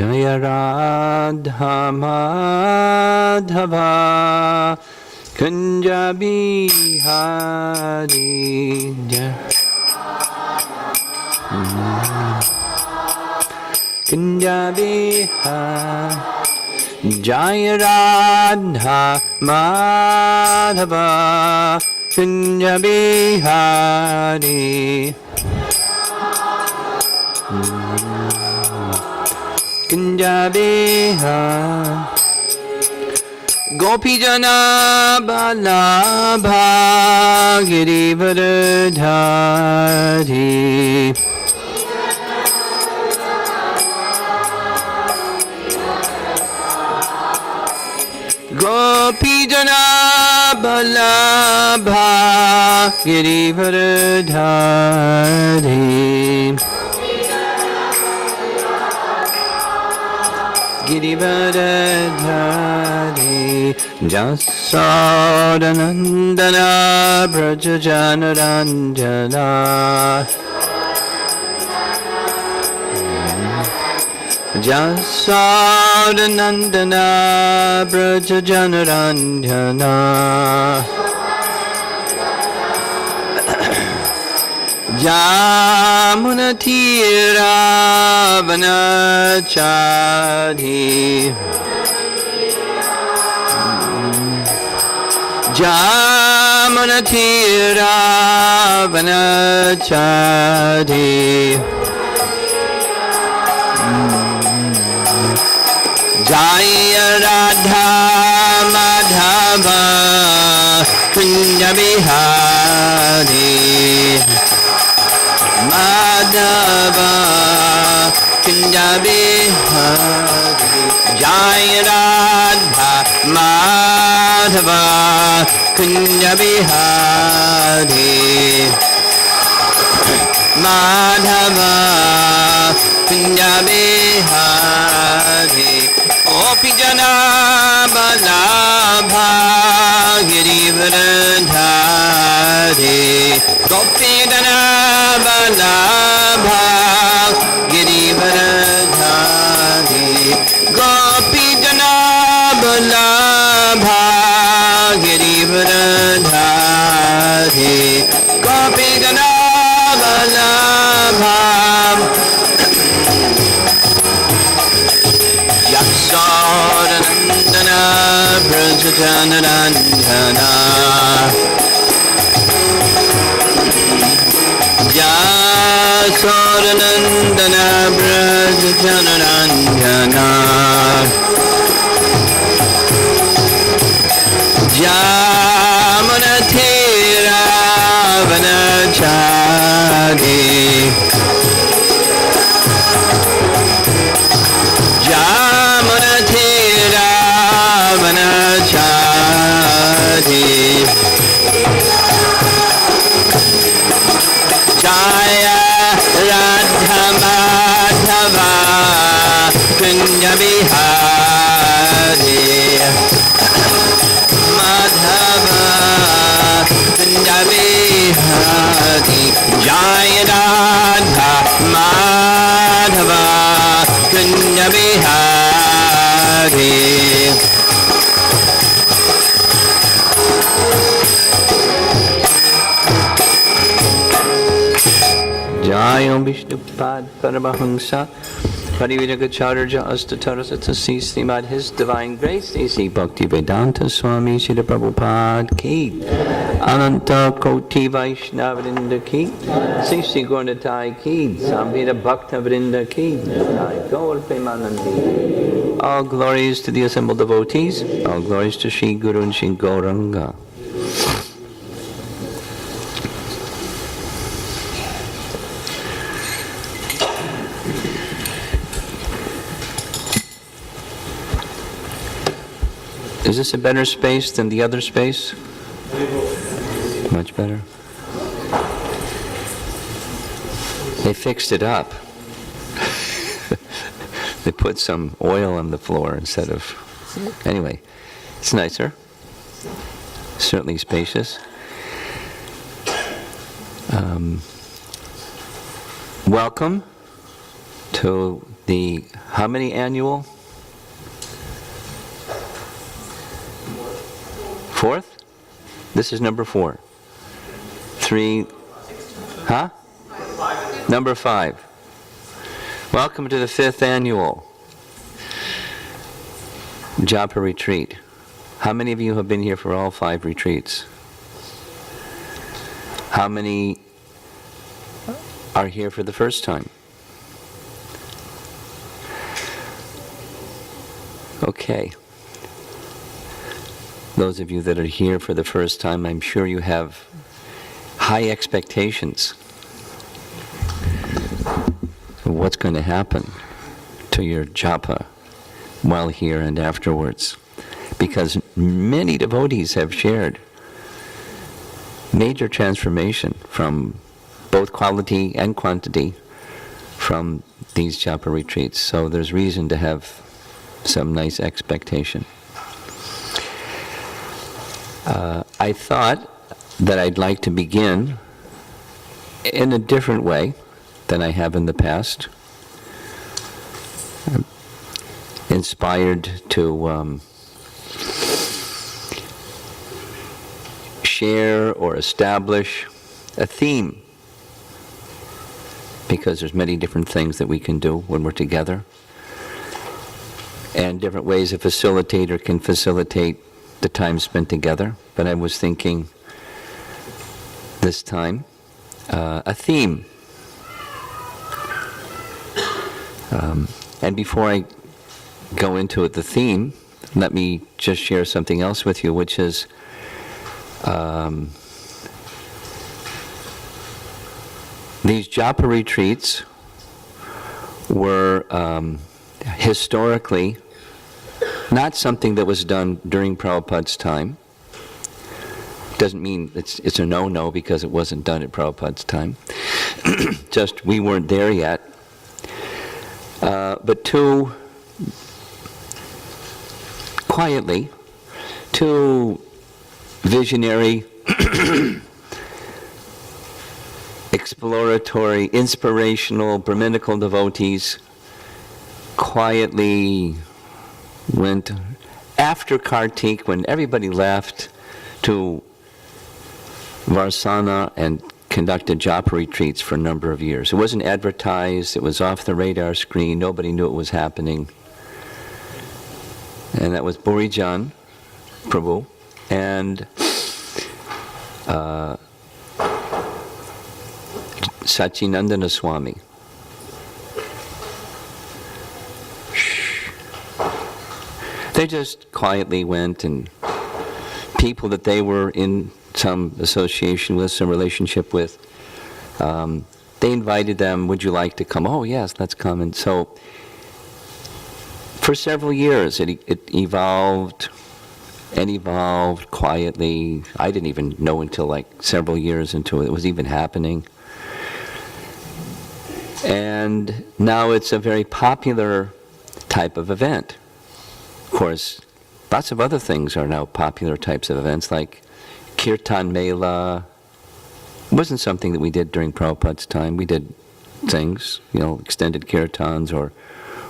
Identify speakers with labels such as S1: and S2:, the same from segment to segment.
S1: Jaya Radha Madhava Kunja Bihari Kunja Bihari Jaya Radha Madhava Kunja Bihari Kunja Bihari Gopi Jana Balabha Girivardhari Gopi Jana Balabha Girivardhari Girivardhari Jasodanandana Brajajanaranjana Jasodanandana Brajajanaranjana Jamunatira Vanachari Jamunatira Vanachari Jaya Radha Madhava Kunja Bihari Madhava Kunja Bihari Jaya Radha Madhava Kunja Bihari Madhava Kunja Bihari Gopi Jana Balabha Girivardhari Gopi Jana Balabha Girivardhari Gopi Jana Balabha Girivardhari Gopi Jana Balabha Yasodanandana Brajajanaranjana Yasodanandana Brajajanaranjana Jamunatira Vanachari Jamunatira Vanachari Jaya Radha Madhava Kunja Bihari Madhava Kunja Bihari Jaya Radha Madhava Kunja Bihari Jayam Vishnupad Paramahamsa Parivijagacharya Astatarasata Srimad His Divine Grace A.C. Bhaktivedanta Swami Srila Prabhupada Ki Ananta Koti Vaishnavrinda Ki Sri Gaurnatai Ki Samveda Bhakta Vrinda Ki Gaur Premanandi. All glories to the assembled devotees, all glories to Sri Guru and Sri Gauranga. Is this a better space than the other space? Much better. They fixed it up. They put some oil on the floor instead of... Anyway, it's nicer. Certainly spacious. Welcome to how many annual? Fourth? This is number 4. 3, huh? Number 5. Welcome to the 5th annual Japa retreat. How many of you have been here for all 5 retreats? How many are here for the first time? Okay. Those of you that are here for the first time, I'm sure you have high expectations of what's going to happen to your japa while here and afterwards. Because many devotees have shared major transformation from both quality and quantity from these japa retreats. So there's reason to have some nice expectation. I thought that I'd like to begin in a different way than I have in the past. I'm inspired to share or establish a theme, because there's many different things that we can do when we're together, and different ways a facilitator can facilitate the time spent together. But I was thinking this time a theme. And before I go into it, the theme, let me just share something else with you, which is these japa retreats were historically not something that was done during Prabhupada's time. Doesn't mean it's a no-no because it wasn't done at Prabhupada's time. Just we weren't there yet. But two visionary, exploratory, inspirational, Brahminical devotees quietly went after Kartik, when everybody left, to Varsana and conducted japa retreats for a number of years. It wasn't advertised, it was off the radar screen, nobody knew it was happening. And that was Burijan Prabhu and Sachinandana Swami. They just quietly went, and people that they were in some association with, some relationship with, they invited them, would you like to come? Oh yes, let's come. And so for several years it evolved and evolved quietly. I didn't even know until like several years into it was even happening. And now it's a very popular type of event. Of course, lots of other things are now popular types of events, like Kirtan Mela. It wasn't something that we did during Prabhupada's time. We did things, extended kirtans, or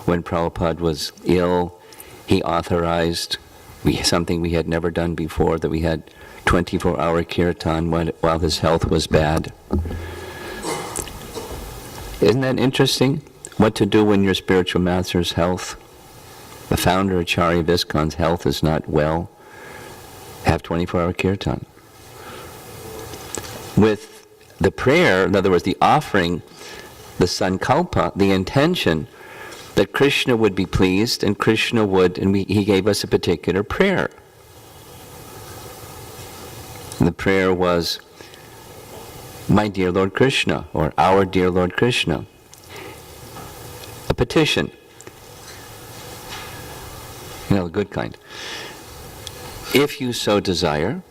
S1: when Prabhupada was ill, he authorized something we had never done before, that we had 24-hour kirtan while his health was bad. Isn't that interesting? What to do when your spiritual master's health, the founder Acharya Viscon's health, is not well? Have 24-hour kirtan. With the prayer, in other words, the offering, the sankalpa, the intention that Krishna would be pleased, and Krishna would, and he gave us a particular prayer. And the prayer was, my dear Lord Krishna, or our dear Lord Krishna. A petition. The good kind. If you so desire,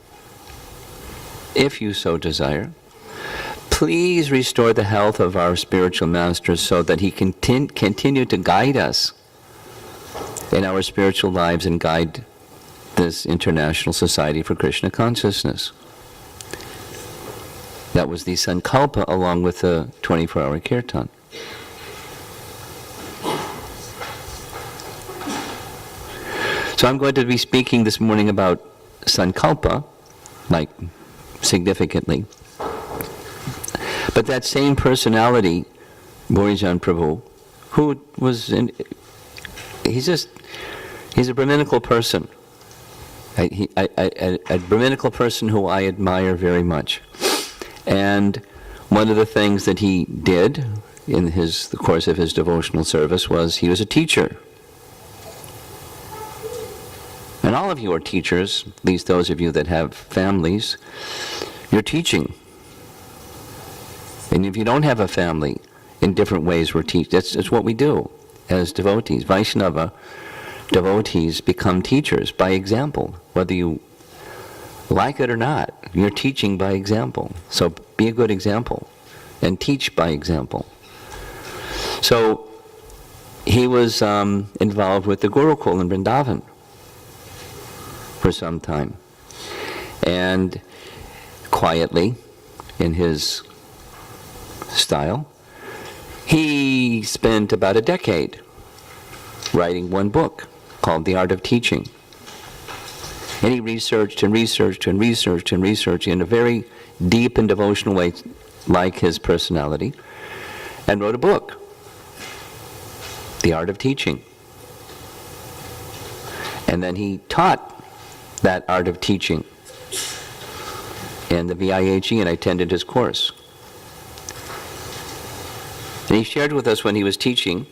S1: please restore the health of our spiritual master so that he can continue to guide us in our spiritual lives and guide this International Society for Krishna Consciousness. That was the sankalpa along with the 24-hour kirtan. So I'm going to be speaking this morning about sankalpa, like significantly. But that same personality, Borijan Prabhu, who was he's a Brahminical person. A Brahminical person who I admire very much. And one of the things that he did in the course of his devotional service was he was a teacher. And all of you are teachers, at least those of you that have families. You're teaching. And if you don't have a family, in different ways we're teaching. That's what we do as devotees. Vaishnava devotees become teachers by example. Whether you like it or not, you're teaching by example. So be a good example and teach by example. So he was involved with the Gurukul in Vrindavan for some time. And quietly, in his style, he spent about a decade writing one book called The Art of Teaching. And he researched and researched and researched and researched in a very deep and devotional way, like his personality, and wrote a book, The Art of Teaching. And then he taught that art of teaching in the VIHE, and I attended his course. And he shared with us when he was teaching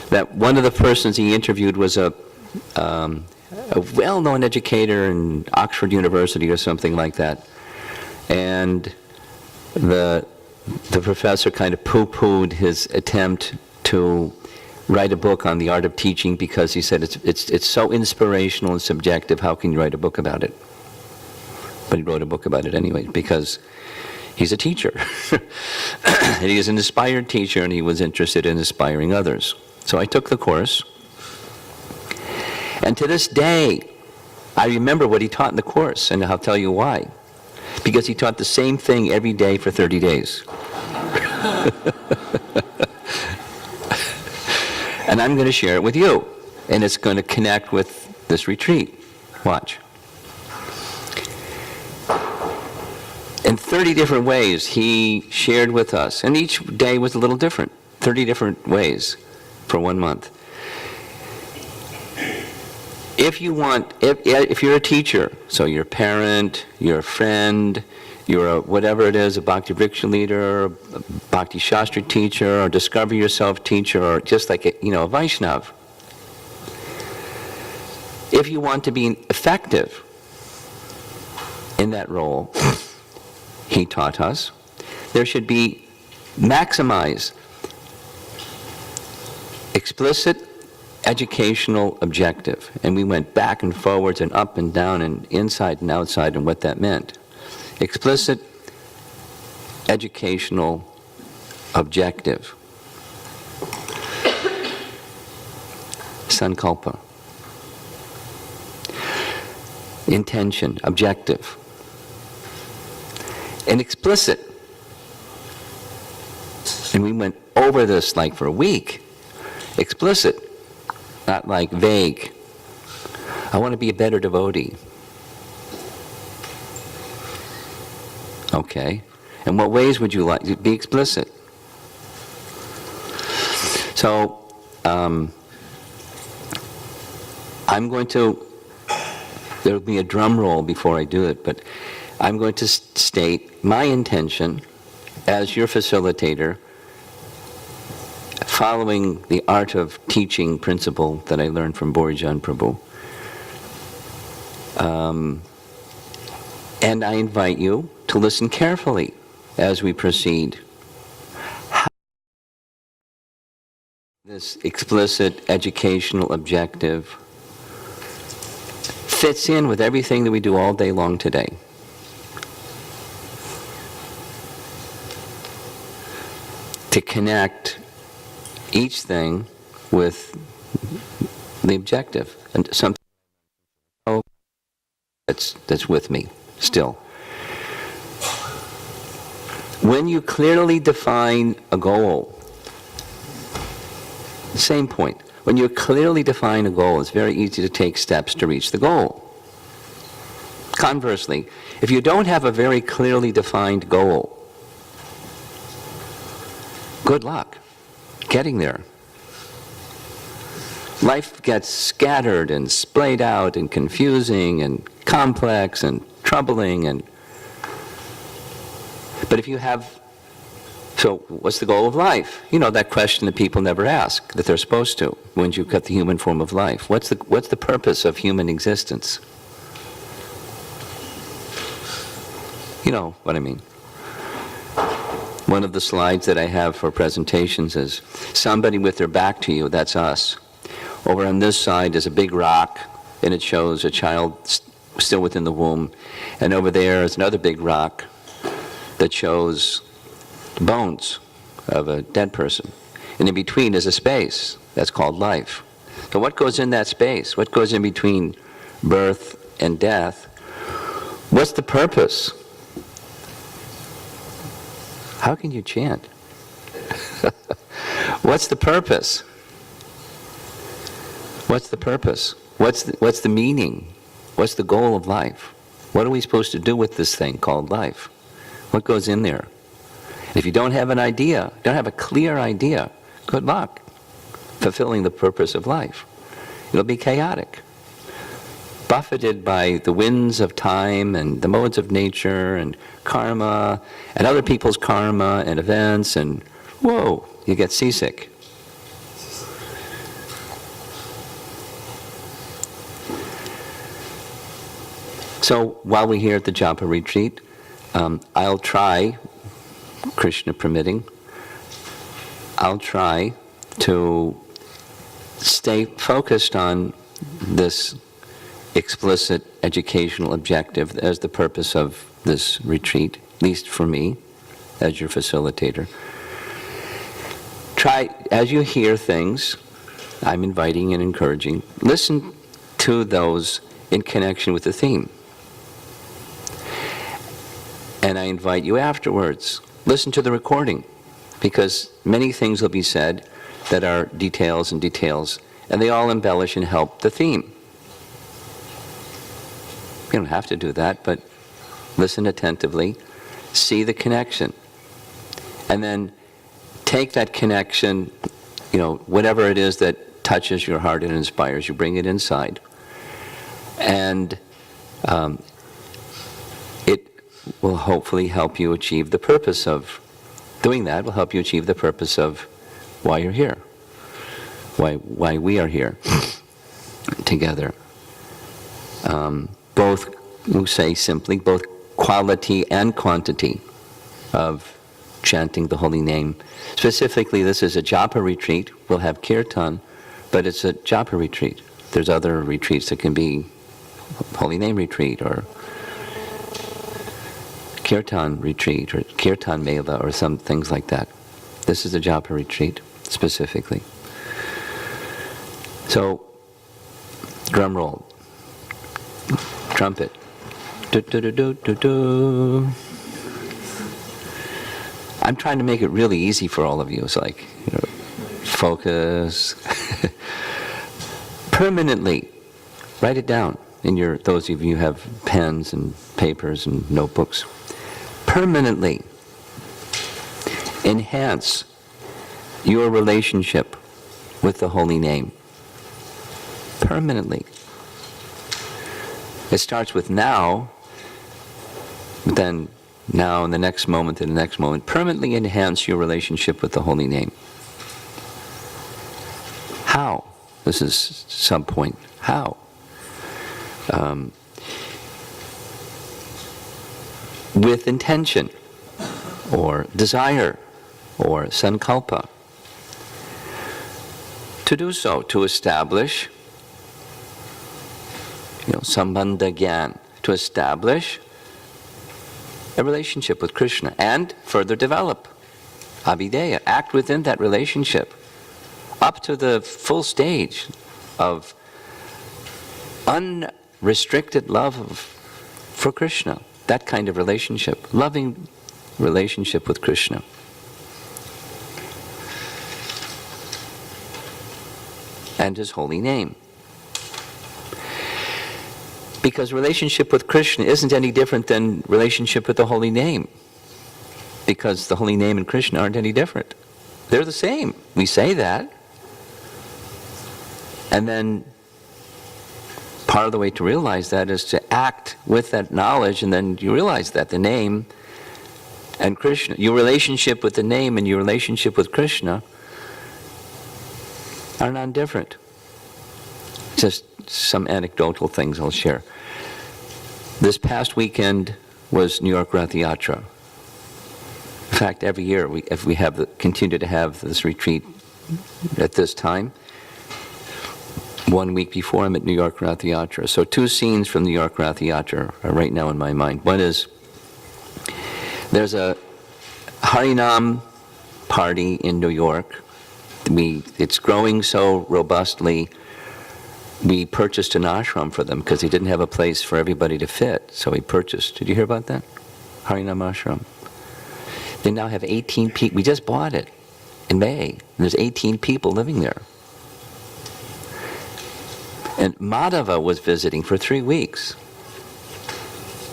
S1: that one of the persons he interviewed was a well-known educator in Oxford University or something like that. And the professor kind of poo-pooed his attempt to write a book on the art of teaching because he said it's so inspirational and subjective, how can you write a book about it? But he wrote a book about it anyway because he's a teacher. And he is an inspired teacher, and he was interested in inspiring others. So I took the course. And to this day, I remember what he taught in the course, and I'll tell you why. Because he taught the same thing every day for 30 days. And I'm going to share it with you. And it's going to connect with this retreat. Watch. In 30 different ways, he shared with us. And each day was a little different. 30 different ways for 1 month. If you're a teacher, so you're a parent, you're a friend, you're a whatever it is, a Bhakti Vriksha leader, a Bhakti Shastra teacher, or Discover Yourself teacher, or just like a Vaishnav. If you want to be effective in that role, he taught us, there should be maximize explicit educational objective. And we went back and forwards and up and down and inside and outside and what that meant. Explicit educational objective. Sankalpa. Intention, objective. And explicit. And we went over this like for a week. Explicit, not like vague. I want to be a better devotee. Okay. In what ways would you like to be explicit? So, I'm going to, there'll be a drum roll before I do it, but I'm going to state my intention as your facilitator, following the art of teaching principle that I learned from Borijan Prabhu. And I invite you to listen carefully as we proceed. How this explicit educational objective fits in with everything that we do all day long today. To connect each thing with the objective and something that's with me still. When you clearly define a goal, same point. When you clearly define a goal, it's very easy to take steps to reach the goal. Conversely, if you don't have a very clearly defined goal, good luck getting there. Life gets scattered and splayed out and confusing and complex and troubling. But if you have, so what's the goal of life? You know, that question that people never ask, that they're supposed to, when you've got the human form of life. What's the purpose of human existence? You know what I mean. One of the slides that I have for presentations is somebody with their back to you, that's us. Over on this side is a big rock, and it shows a child still within the womb. And over there is another big rock that shows bones of a dead person. And in between is a space that's called life. So what goes in that space? What goes in between birth and death? What's the purpose? How can you chant? What's the purpose? What's the purpose? What's the meaning? What's the goal of life? What are we supposed to do with this thing called life? What goes in there? If you don't have an idea, don't have a clear idea, good luck fulfilling the purpose of life. It'll be chaotic, buffeted by the winds of time and the modes of nature and karma and other people's karma and events, and whoa, you get seasick. So while we're here at the Japa retreat, I'll try, Krishna permitting, I'll try to stay focused on this explicit educational objective as the purpose of this retreat, at least for me, as your facilitator. Try, as you hear things, I'm inviting and encouraging, listen to those in connection with the theme. And I invite you afterwards, listen to the recording, because many things will be said that are details and details, and they all embellish and help the theme. You don't have to do that, but listen attentively, see the connection, and then take that connection, you know, whatever it is that touches your heart and inspires you, bring it inside. And it will hopefully help you achieve the purpose of doing that, will help you achieve the purpose of why you're here, why we are here together. Both, we'll say simply, both quality and quantity of chanting the holy name. Specifically, this is a Japa retreat. We'll have kirtan, but it's a Japa retreat. There's other retreats that can be holy name retreat or kirtan retreat or kirtan mela or some things like that. This is a Japa retreat specifically. So, drum roll, trumpet. Do, do, do, do, do, do. I'm trying to make it really easy for all of you. It's like, you know, focus. Permanently, write it down in your, those of you who have pens and papers and notebooks. Permanently enhance your relationship with the holy name. Permanently. It starts with now, but then now in the next moment and the next moment. Permanently enhance your relationship with the holy name. How? This is some point. How? With intention, or desire, or sankalpa. To do so, to establish, sambandha gyan, to establish a relationship with Krishna and further develop abhideya, act within that relationship up to the full stage of unrestricted love for Krishna, that kind of relationship, loving relationship with Krishna. and his holy name. Because relationship with Krishna isn't any different than relationship with the holy name. Because the holy name and Krishna aren't any different. They're the same. We say that. And then part of the way to realize that is to act with that knowledge, and then you realize that the name and Krishna, your relationship with the name and your relationship with Krishna are non-different. Just some anecdotal things I'll share. This past weekend was New York Rath Yatra. In fact, every year, if we continue to have this retreat at this time, 1 week before I'm at New York Rath Yatra. So 2 scenes from New York Rath Yatra are right now in my mind. One is, there's a Harinam party in New York. It's growing so robustly. We purchased an ashram for them because they didn't have a place for everybody to fit. So we purchased. Did you hear about that? Harinam ashram. They now have 18 people. We just bought it in May. And there's 18 people living there. And Madhava was visiting for 3 weeks.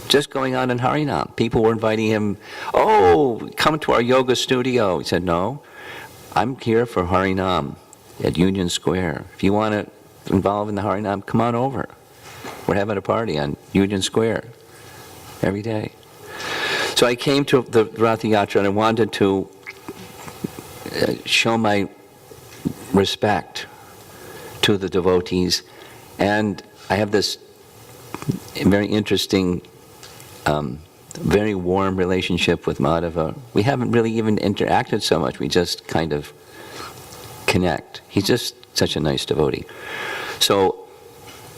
S1: Just going on in Harinam. People were inviting him, oh, come to our yoga studio. He said, no, I'm here for Harinam at Union Square. If you want to involve in the Harinam, come on over. We're having a party on Union Square every day. So I came to the Rath Yatra and I wanted to show my respect to the devotees. And I have this very interesting, very warm relationship with Madhava. We haven't really even interacted so much. We just kind of connect. He's just such a nice devotee. So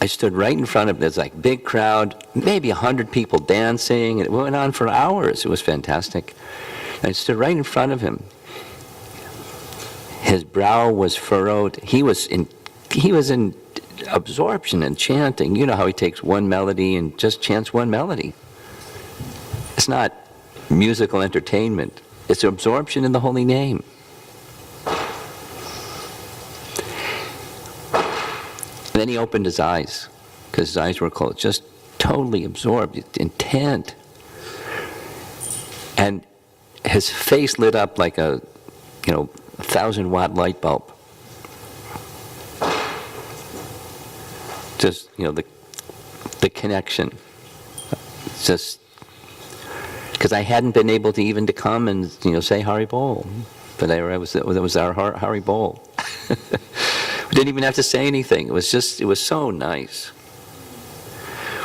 S1: I stood right in front of him. There's like big crowd, maybe 100 people dancing. It went on for hours. It was fantastic. And I stood right in front of him. His brow was furrowed. He was in absorption and chanting. You know how he takes one melody and just chants one melody. It's not musical entertainment. It's absorption in the holy name. And then he opened his eyes, because his eyes were closed, just totally absorbed, intent. And his face lit up like a 1,000-watt light bulb. Just, the connection. Just, because I hadn't been able to even to come and, say Hari Bol. But that was our Hari Bol. We didn't even have to say anything. It was so nice.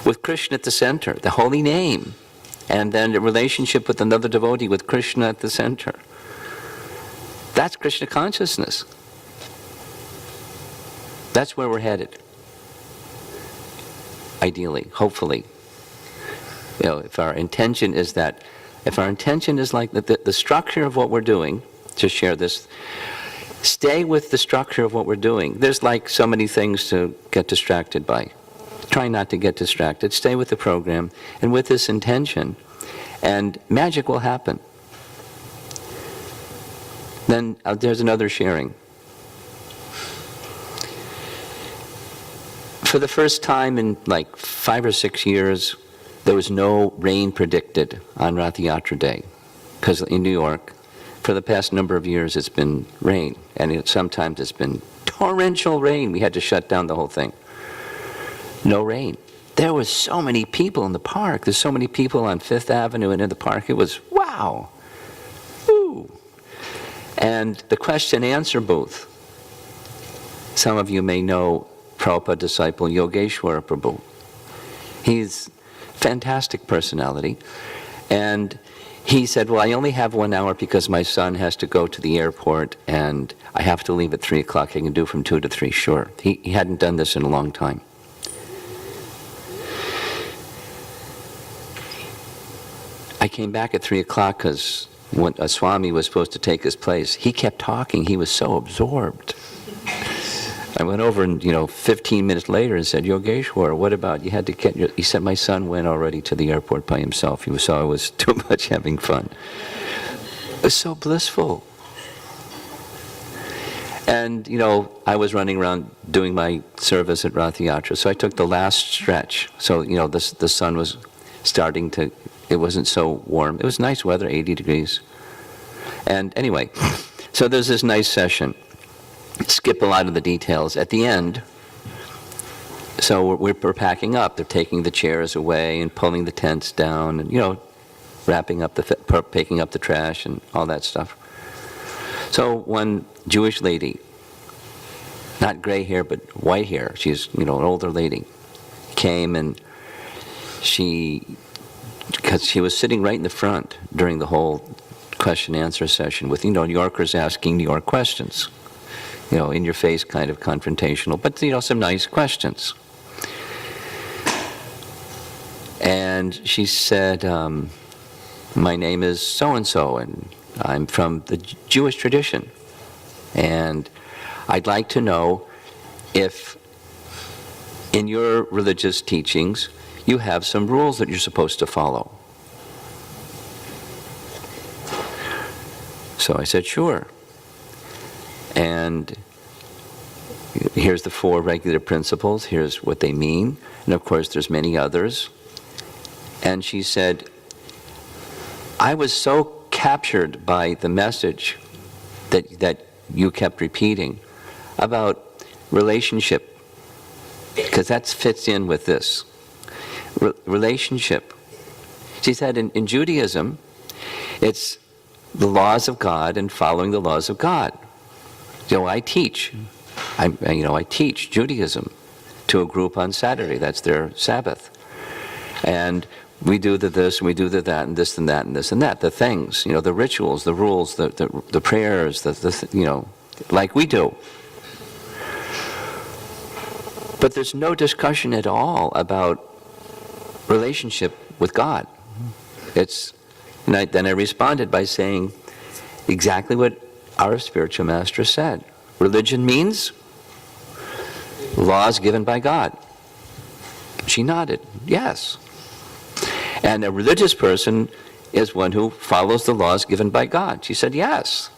S1: With Krishna at the center, the holy name, and then the relationship with another devotee with Krishna at the center. That's Krishna consciousness. That's where we're headed. Ideally, hopefully. If our intention is like the structure of what we're doing, to share this, stay with the structure of what we're doing. There's like so many things to get distracted by. Try not to get distracted. Stay with the program and with this intention, and magic will happen. Then there's another sharing. For the first time in like 5 or 6 years, there was no rain predicted on Rath Yatra Day. Because in New York, for the past number of years, it's been rain. And sometimes it's been torrential rain. We had to shut down the whole thing. No rain. There was so many people in the park. There's so many people on Fifth Avenue and in the park. It was, wow. Woo. And the question and answer booth. Some of you may know Prabhupada disciple Yogeshwara Prabhu. He's a fantastic personality. And he said, well, I only have 1 hour because my son has to go to the airport and I have to leave at 3 o'clock. I can do from 2 to 3, sure. He hadn't done this in a long time. I came back at 3 o'clock because when a Swami was supposed to take his place, he kept talking. He was so absorbed. I went over and, 15 minutes later and said, Yogeshwar, what about, you had to get he said, my son went already to the airport by himself. He saw I was too much having fun. It was so blissful. And, I was running around doing my service at Rath Yatra, so I took the last stretch. So, the sun was starting to, it wasn't so warm. It was nice weather, 80 degrees. And anyway, so there's this nice session. Skip a lot of the details. At the end, so we're packing up. They're taking the chairs away and pulling the tents down and, wrapping up picking up the trash and all that stuff. So one Jewish lady, not gray hair but white hair, she's an older lady, came and because she was sitting right in the front during the whole question answer session with New Yorkers asking New York questions, in your face kind of confrontational, but some nice questions. And she said, my name is so-and-so, and I'm from the Jewish tradition, and I'd like to know if in your religious teachings you have some rules that you're supposed to follow. So I said, sure. And here's the 4 regular principles, here's what they mean, and of course there's many others. And she said, I was so captured by the message that you kept repeating about relationship, because that fits in with this. Relationship. She said in Judaism, it's the laws of God and following the laws of God. I teach Judaism to a group on Saturday. That's their Sabbath. And we do this, and we do that, and this and that, and this and that. The things, the rituals, the rules, the prayers, like we do. But there's no discussion at all about relationship with God. Then I responded by saying exactly what our spiritual master said. Religion means laws given by God. She nodded, yes. And a religious person is one who follows the laws given by God. She said, yes.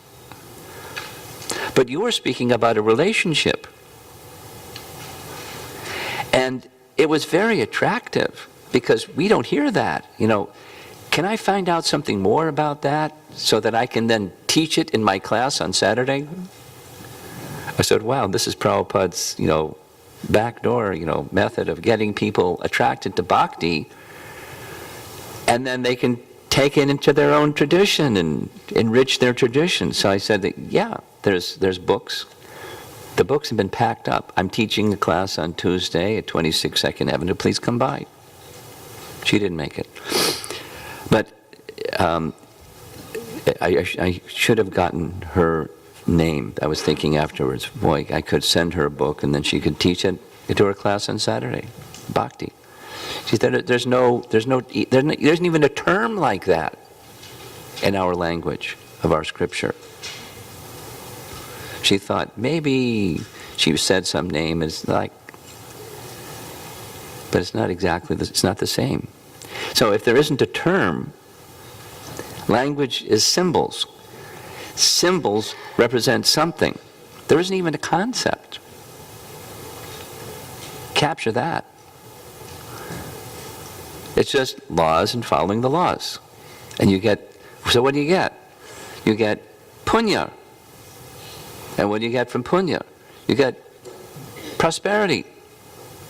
S1: But you were speaking about a relationship. And it was very attractive because we don't hear that. Can I find out something more about that so that I can then teach it in my class on Saturday? I said, wow, this is Prabhupada's, backdoor, method of getting people attracted to bhakti, and then they can take it into their own tradition and enrich their tradition. So I said that, yeah, there's books. The books have been packed up. I'm teaching a class on Tuesday at 26 2nd Avenue. Please come by. She didn't make it. But I should have gotten her name. I was thinking afterwards, boy, I could send her a book and then she could teach it to her class on Saturday, bhakti. She said, there isn't even a term like that in our language of our scripture. She thought maybe she said some name, but it's not exactly, it's not the same. So if there isn't a term, language is symbols. Symbols represent something. There isn't even a concept. Capture that. It's just laws and following the laws. And so what do you get? You get punya. And what do you get from punya? You get prosperity.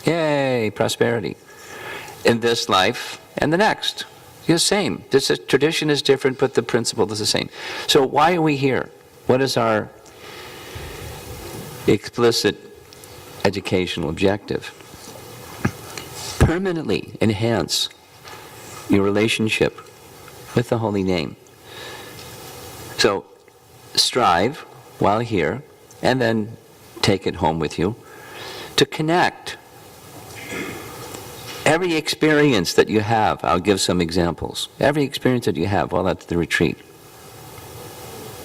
S1: Yay, prosperity. In this life and the next. It's the same. This tradition is different, but the principle is the same. So why are we here? What is our explicit educational objective? Permanently enhance your relationship with the holy name. So strive while here, and then take it home with you, to connect every experience that you have. I'll give some examples. Every experience that you have while at the retreat.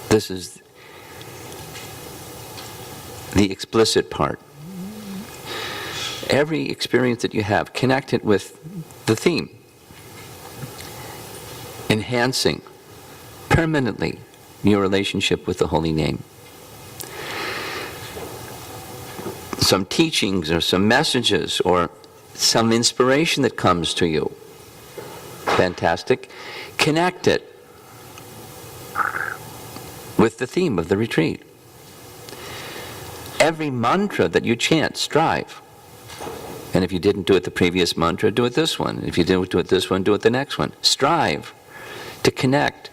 S1: This is the explicit part. Every experience that you have, connect it with the theme. Enhancing permanently your relationship with the holy name. some teachings or some messages or some inspiration that comes to you. Fantastic. Connect it with the theme of the retreat. Every mantra that you chant, strive. And if you didn't do it the previous mantra, do it this one. If you didn't do it this one, do it the next one. Strive to connect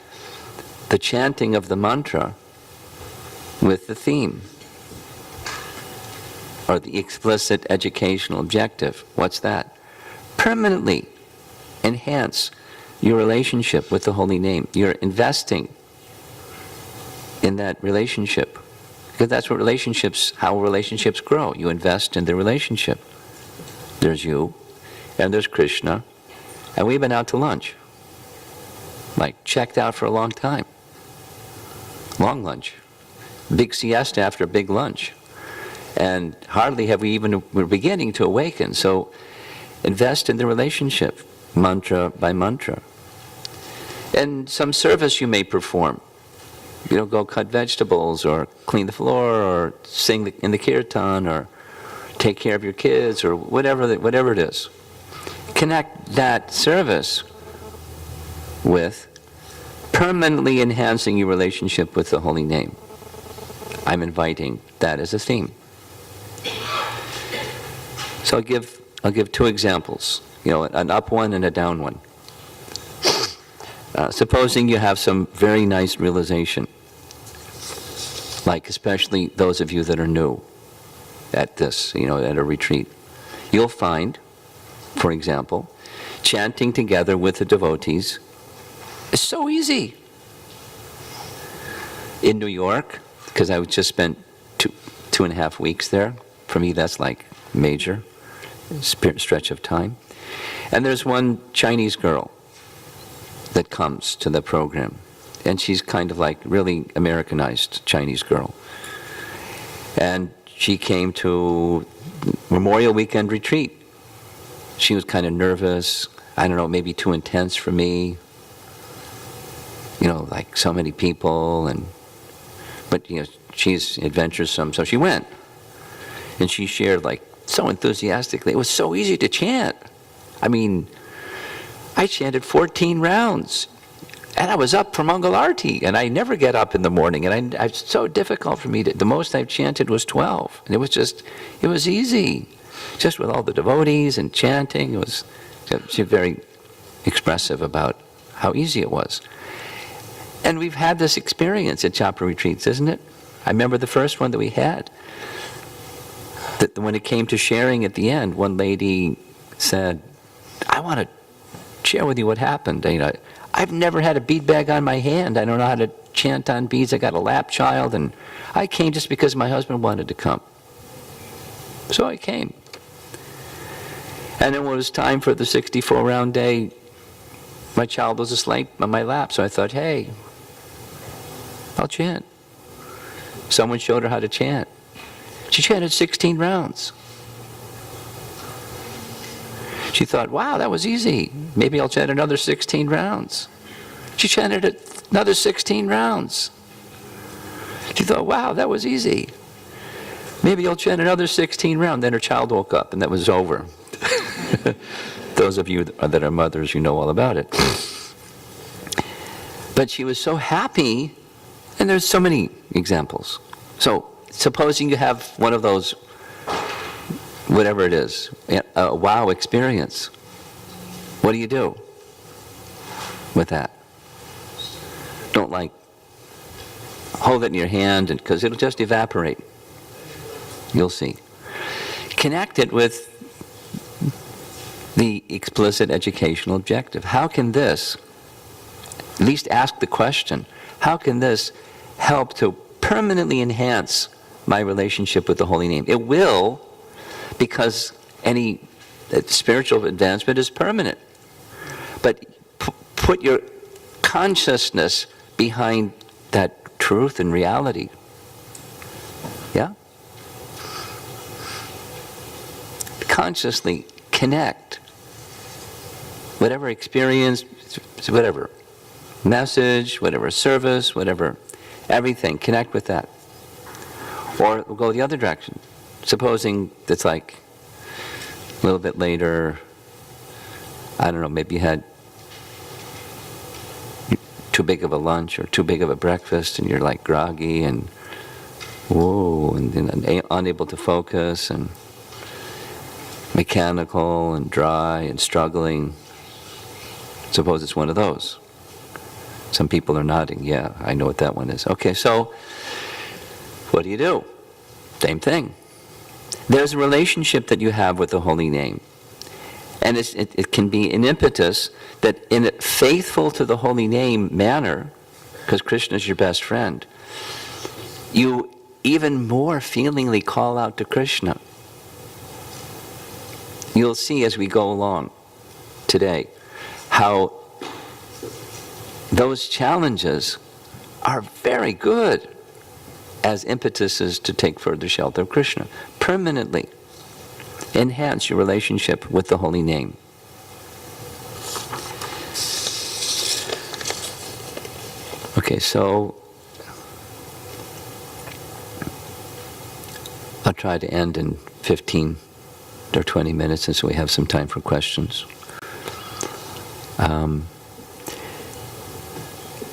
S1: the chanting of the mantra with the theme, or the explicit educational objective. What's that? Permanently enhance your relationship with the holy name. You're investing in that relationship, because that's what how relationships grow. You invest in the relationship. There's you, and there's Krishna, and we've been out to lunch. Like, checked out for a long time. Long lunch. Big siesta after a big lunch. And hardly have we're beginning to awaken. So invest in the relationship, mantra by mantra. And some service you may perform. Go cut vegetables, or clean the floor, or sing in the kirtan, or take care of your kids, or whatever it is. Connect that service with permanently enhancing your relationship with the holy name. I'm inviting that as a theme. So I'll give two examples, an up one and a down one. Supposing you have some very nice realization, like especially those of you that are new at this, at a retreat. You'll find, for example, chanting together with the devotees is so easy. In New York, because I just spent 2.5 weeks there, for me that's like major stretch of time. And there's one Chinese girl that comes to the program, and she's kind of like really Americanized Chinese girl. And she came to Memorial Weekend retreat. She was kind of nervous, I don't know, maybe too intense for me. Like so many people, but she's adventuresome, so she went. And she shared like so enthusiastically. It was so easy to chant. I mean, I chanted 14 rounds, and I was up for Mangal Arti, and I never get up in the morning, and it's so difficult for me the most I've chanted was 12, and it was easy, just with all the devotees and chanting. She was very expressive about how easy it was. And we've had this experience at Japa retreats, isn't it? I remember the first one that we had, that when it came to sharing at the end, one lady said, I want to share with you what happened. I've never had a bead bag on my hand. I don't know how to chant on beads. I got a lap child, and I came just because my husband wanted to come. So I came. And then when it was time for the 64-round day, my child was asleep on my lap, so I thought, hey, I'll chant. Someone showed her how to chant. She chanted 16 rounds. She thought, wow, that was easy. Maybe I'll chant another 16 rounds. She chanted another 16 rounds. She thought, wow, that was easy. Maybe I'll chant another 16 rounds. Then her child woke up, and that was over. Those of you that are mothers, you know all about it. But she was so happy, and there's so many examples. So supposing you have one of those, whatever it is, a wow experience, what do you do with that? Don't hold it in your hand, because it'll just evaporate. You'll see. Connect it with the explicit educational objective. How can this, at least ask the question, how can this help to permanently enhance my relationship with the holy name? It will, because any spiritual advancement is permanent. But put your consciousness behind that truth and reality. Yeah? Consciously connect whatever experience, whatever message, whatever service, whatever, everything, connect with that. Or we'll go the other direction. supposing it's like a little bit later, I don't know, maybe you had too big of a lunch or too big of a breakfast, and you're like groggy and whoa, and unable to focus and mechanical and dry and struggling. Suppose it's one of those. Some people are nodding. Yeah, I know what that one is. Okay, so what do? Same thing. There's a relationship that you have with the holy name. And it can be an impetus that in a faithful to the holy name manner, because Krishna is your best friend, you even more feelingly call out to Krishna. You'll see as we go along today how those challenges are very good as impetuses to take further shelter of Krishna. Permanently enhance your relationship with the holy name. Okay, so I'll try to end in 15 or 20 minutes, and so we have some time for questions.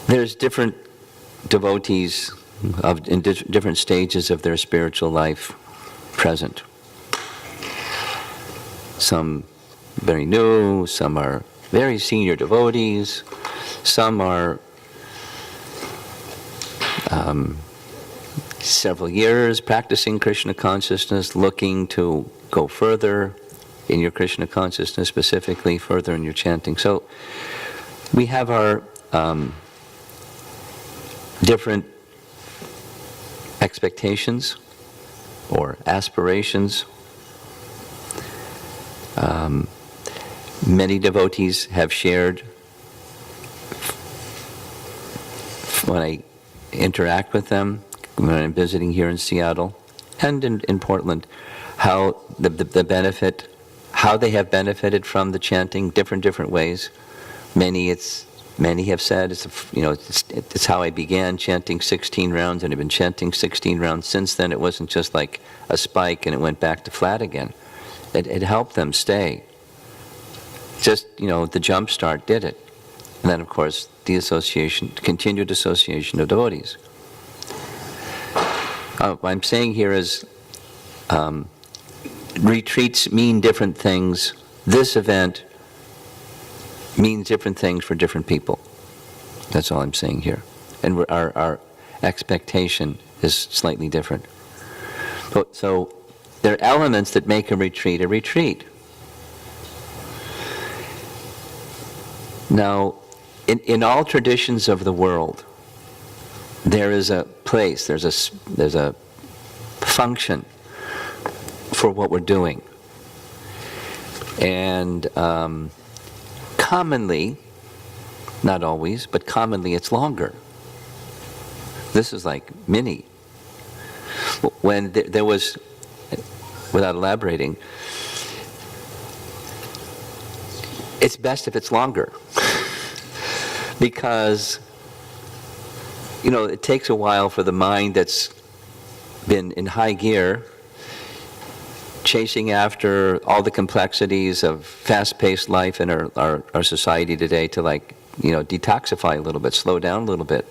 S1: There's different devotees in different stages of their spiritual life present. Some very new, some are very senior devotees, some are several years practicing Krishna consciousness, looking to go further in your Krishna consciousness, specifically further in your chanting. So we have our different expectations or aspirations. Many devotees have shared, when I interact with them, when I'm visiting here in Seattle and in Portland, how the benefit, how they have benefited from the chanting, different ways. Many have said, it's how I began chanting 16 rounds, and I've been chanting 16 rounds since then. It wasn't just like a spike and it went back to flat again. It helped them stay. Just, the jump start did it. And then, of course, the continued association of devotees. What I'm saying here is retreats mean different things. This event means different things for different people. That's all I'm saying here. And our expectation is slightly different. So there are elements that make a retreat a retreat. Now, in all traditions of the world, there is a place, there's a function for what we're doing. And commonly, not always, but commonly it's longer. This is like mini. When there was, without elaborating, it's best if it's longer. Because, it takes a while for the mind that's been in high gear, chasing after all the complexities of fast-paced life in our society today, to detoxify a little bit, slow down a little bit,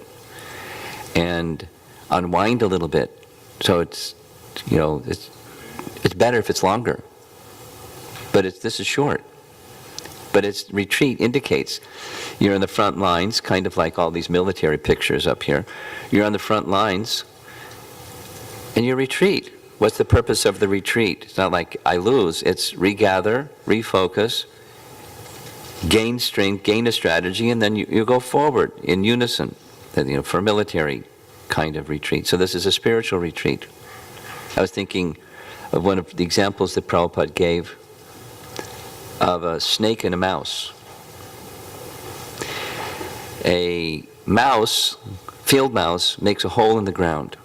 S1: and unwind a little bit. So it's better if it's longer. But this is short. But its retreat indicates you're in the front lines, kind of like all these military pictures up here. You're on the front lines, and you retreat. What's the purpose of the retreat? It's not like I lose. It's regather, refocus, gain strength, gain a strategy, and then you go forward in unison, for a military kind of retreat. So this is a spiritual retreat. I was thinking of one of the examples that Prabhupada gave of a snake and a mouse. A mouse, field mouse, makes a hole in the ground.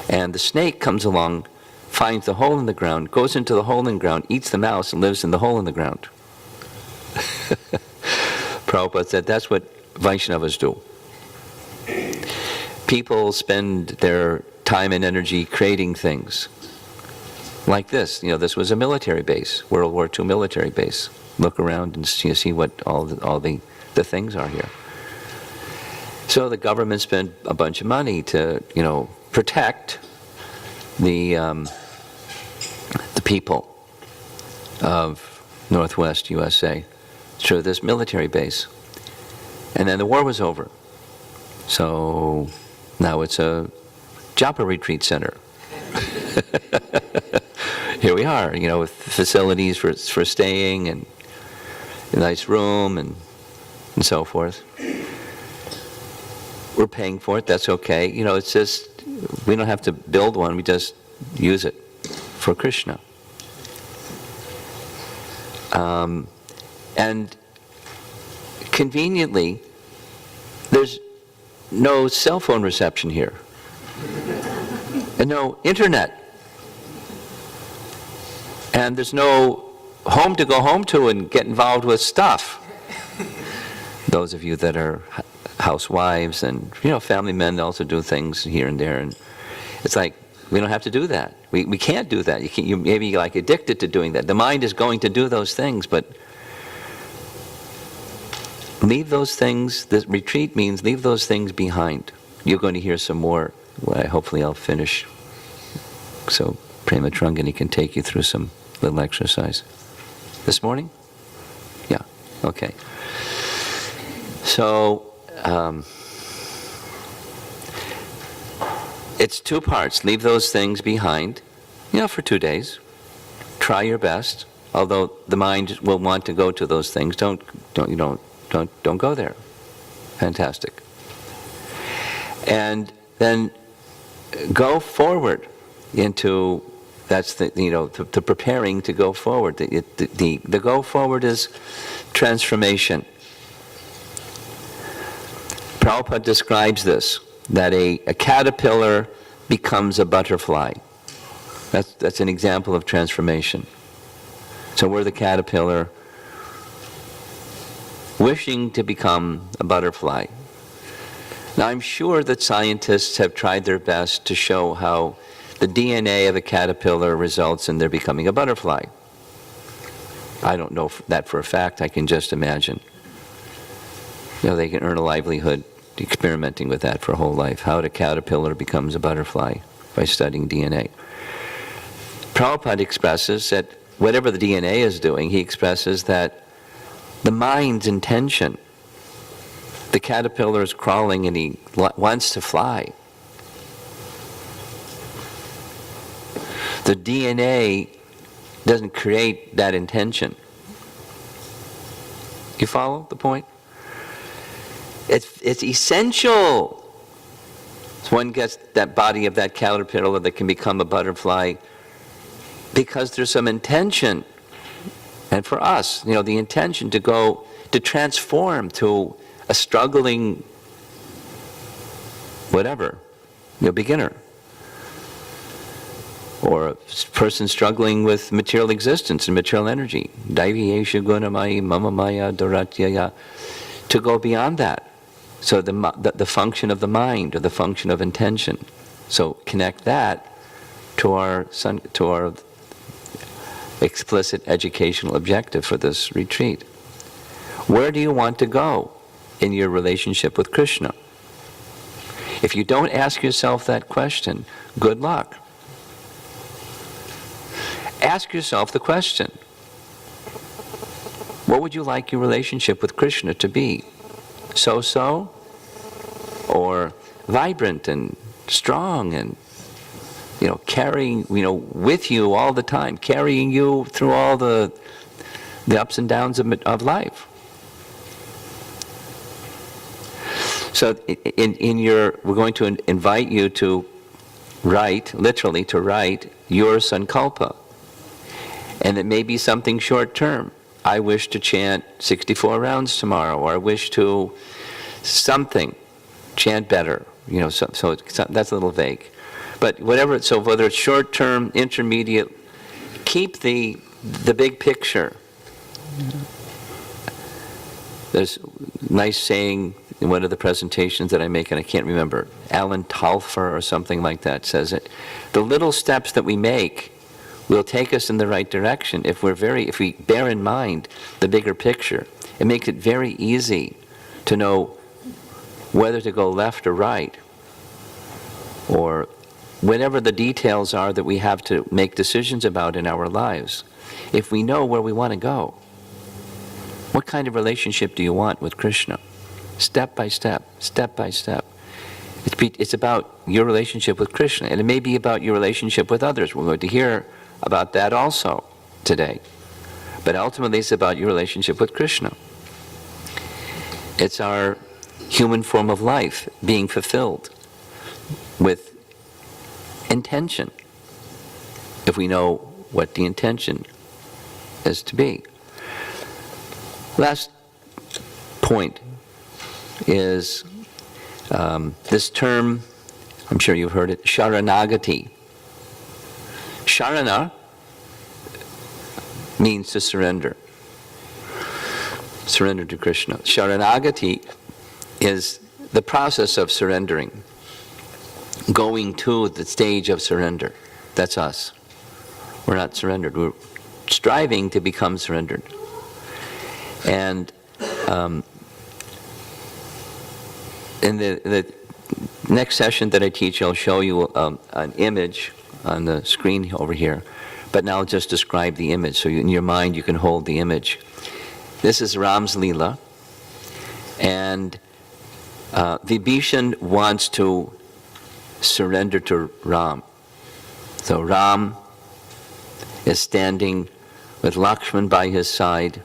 S1: And the snake comes along, finds the hole in the ground, goes into the hole in the ground, eats the mouse, and lives in the hole in the ground. Prabhupada said that's what Vaishnavas do. People spend their time and energy creating things, like this. This was a military base, World War II military base. Look around and see what all the things are here. So the government spent a bunch of money to, protect the people of Northwest USA through this military base. And then the war was over. So now it's a Japa retreat center. Here we are, with facilities for staying and a nice room and so forth. We're paying for it, that's okay. It's just, we don't have to build one, we just use it for Krishna. And conveniently, there's no cell phone reception here, and no internet. And there's no home to go home to and get involved with stuff. Those of you that are housewives and, family men also do things here and there. And it's like, we don't have to do that. We can't do that. You may be like addicted to doing that. The mind is going to do those things, but leave those things. This retreat means leave those things behind. You're going to hear some more. Well, hopefully I'll finish. So Prema Trangani can take you through some little exercise. This morning? Yeah, okay. So, it's two parts. Leave those things behind, for 2 days. Try your best. Although the mind will want to go to those things, don't go there. Fantastic. And then go forward into, that's the preparing to go forward. The go forward is transformation. Prabhupada describes this, that a caterpillar becomes a butterfly. That's an example of transformation. So we're the caterpillar wishing to become a butterfly. Now I'm sure that scientists have tried their best to show how the DNA of a caterpillar results in their becoming a butterfly. I don't know that for a fact, I can just imagine. They can earn a livelihood experimenting with that for a whole life. How a caterpillar becomes a butterfly by studying DNA. Prabhupada expresses that whatever the DNA is doing, he expresses that the mind's intention, the caterpillar is crawling and he wants to fly. The DNA doesn't create that intention. You follow the point? It's essential. So one gets that body of that caterpillar that can become a butterfly because there's some intention. And for us, the intention to transform to a struggling, whatever, beginner. Or a person struggling with material existence and material energy. Daiviyesha gunamayi mama maya daratyaya. To go beyond that. So the function of the mind, or the function of intention. So connect that to our explicit educational objective for this retreat. Where do you want to go in your relationship with Krishna? If you don't ask yourself that question, good luck. Ask yourself the question, what would you like your relationship with Krishna to be? So-so? Or vibrant and strong and, carrying, with you all the time, carrying you through all the ups and downs of life? So we're going to invite you to write, literally to write, your sankalpa. And it may be something short-term. I wish to chant 64 rounds tomorrow, or I wish to something, chant better. So that's a little vague. But whatever, so whether it's short-term, intermediate, keep the big picture. There's a nice saying in one of the presentations that I make, and I can't remember, Alan Talfer or something like that says it. The little steps that we make will take us in the right direction if we bear in mind the bigger picture. It makes it very easy to know whether to go left or right, or whatever the details are that we have to make decisions about in our lives. If we know where we want to go, what kind of relationship do you want with Krishna? Step by step, step by step. It's about your relationship with Krishna, and it may be about your relationship with others. We're going to hear about that also today. But ultimately it's about your relationship with Krishna. It's our human form of life being fulfilled with intention, if we know what the intention is to be. Last point is this term, I'm sure you've heard it, Sharanagati. Sharana means to surrender. Surrender to Krishna. Sharanagati is the process of surrendering, going to the stage of surrender. That's us. We're not surrendered. We're striving to become surrendered. And in the next session that I teach, I'll show you an image on the screen over here. But now I'll just describe the image, so in your mind you can hold the image. This is Ram's Leela, and Vibhishan wants to surrender to Ram. So Ram is standing with Lakshman by his side,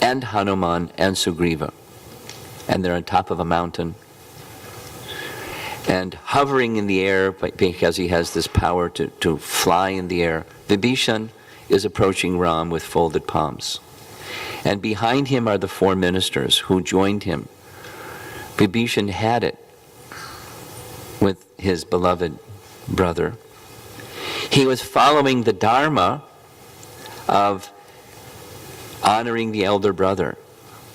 S1: and Hanuman and Sugriva, and they're on top of a mountain. And hovering in the air, because he has this power to fly in the air, Vibhishan is approaching Ram with folded palms. And behind him are the 4 ministers who joined him. Vibhishan had it with his beloved brother. He was following the dharma of honoring the elder brother.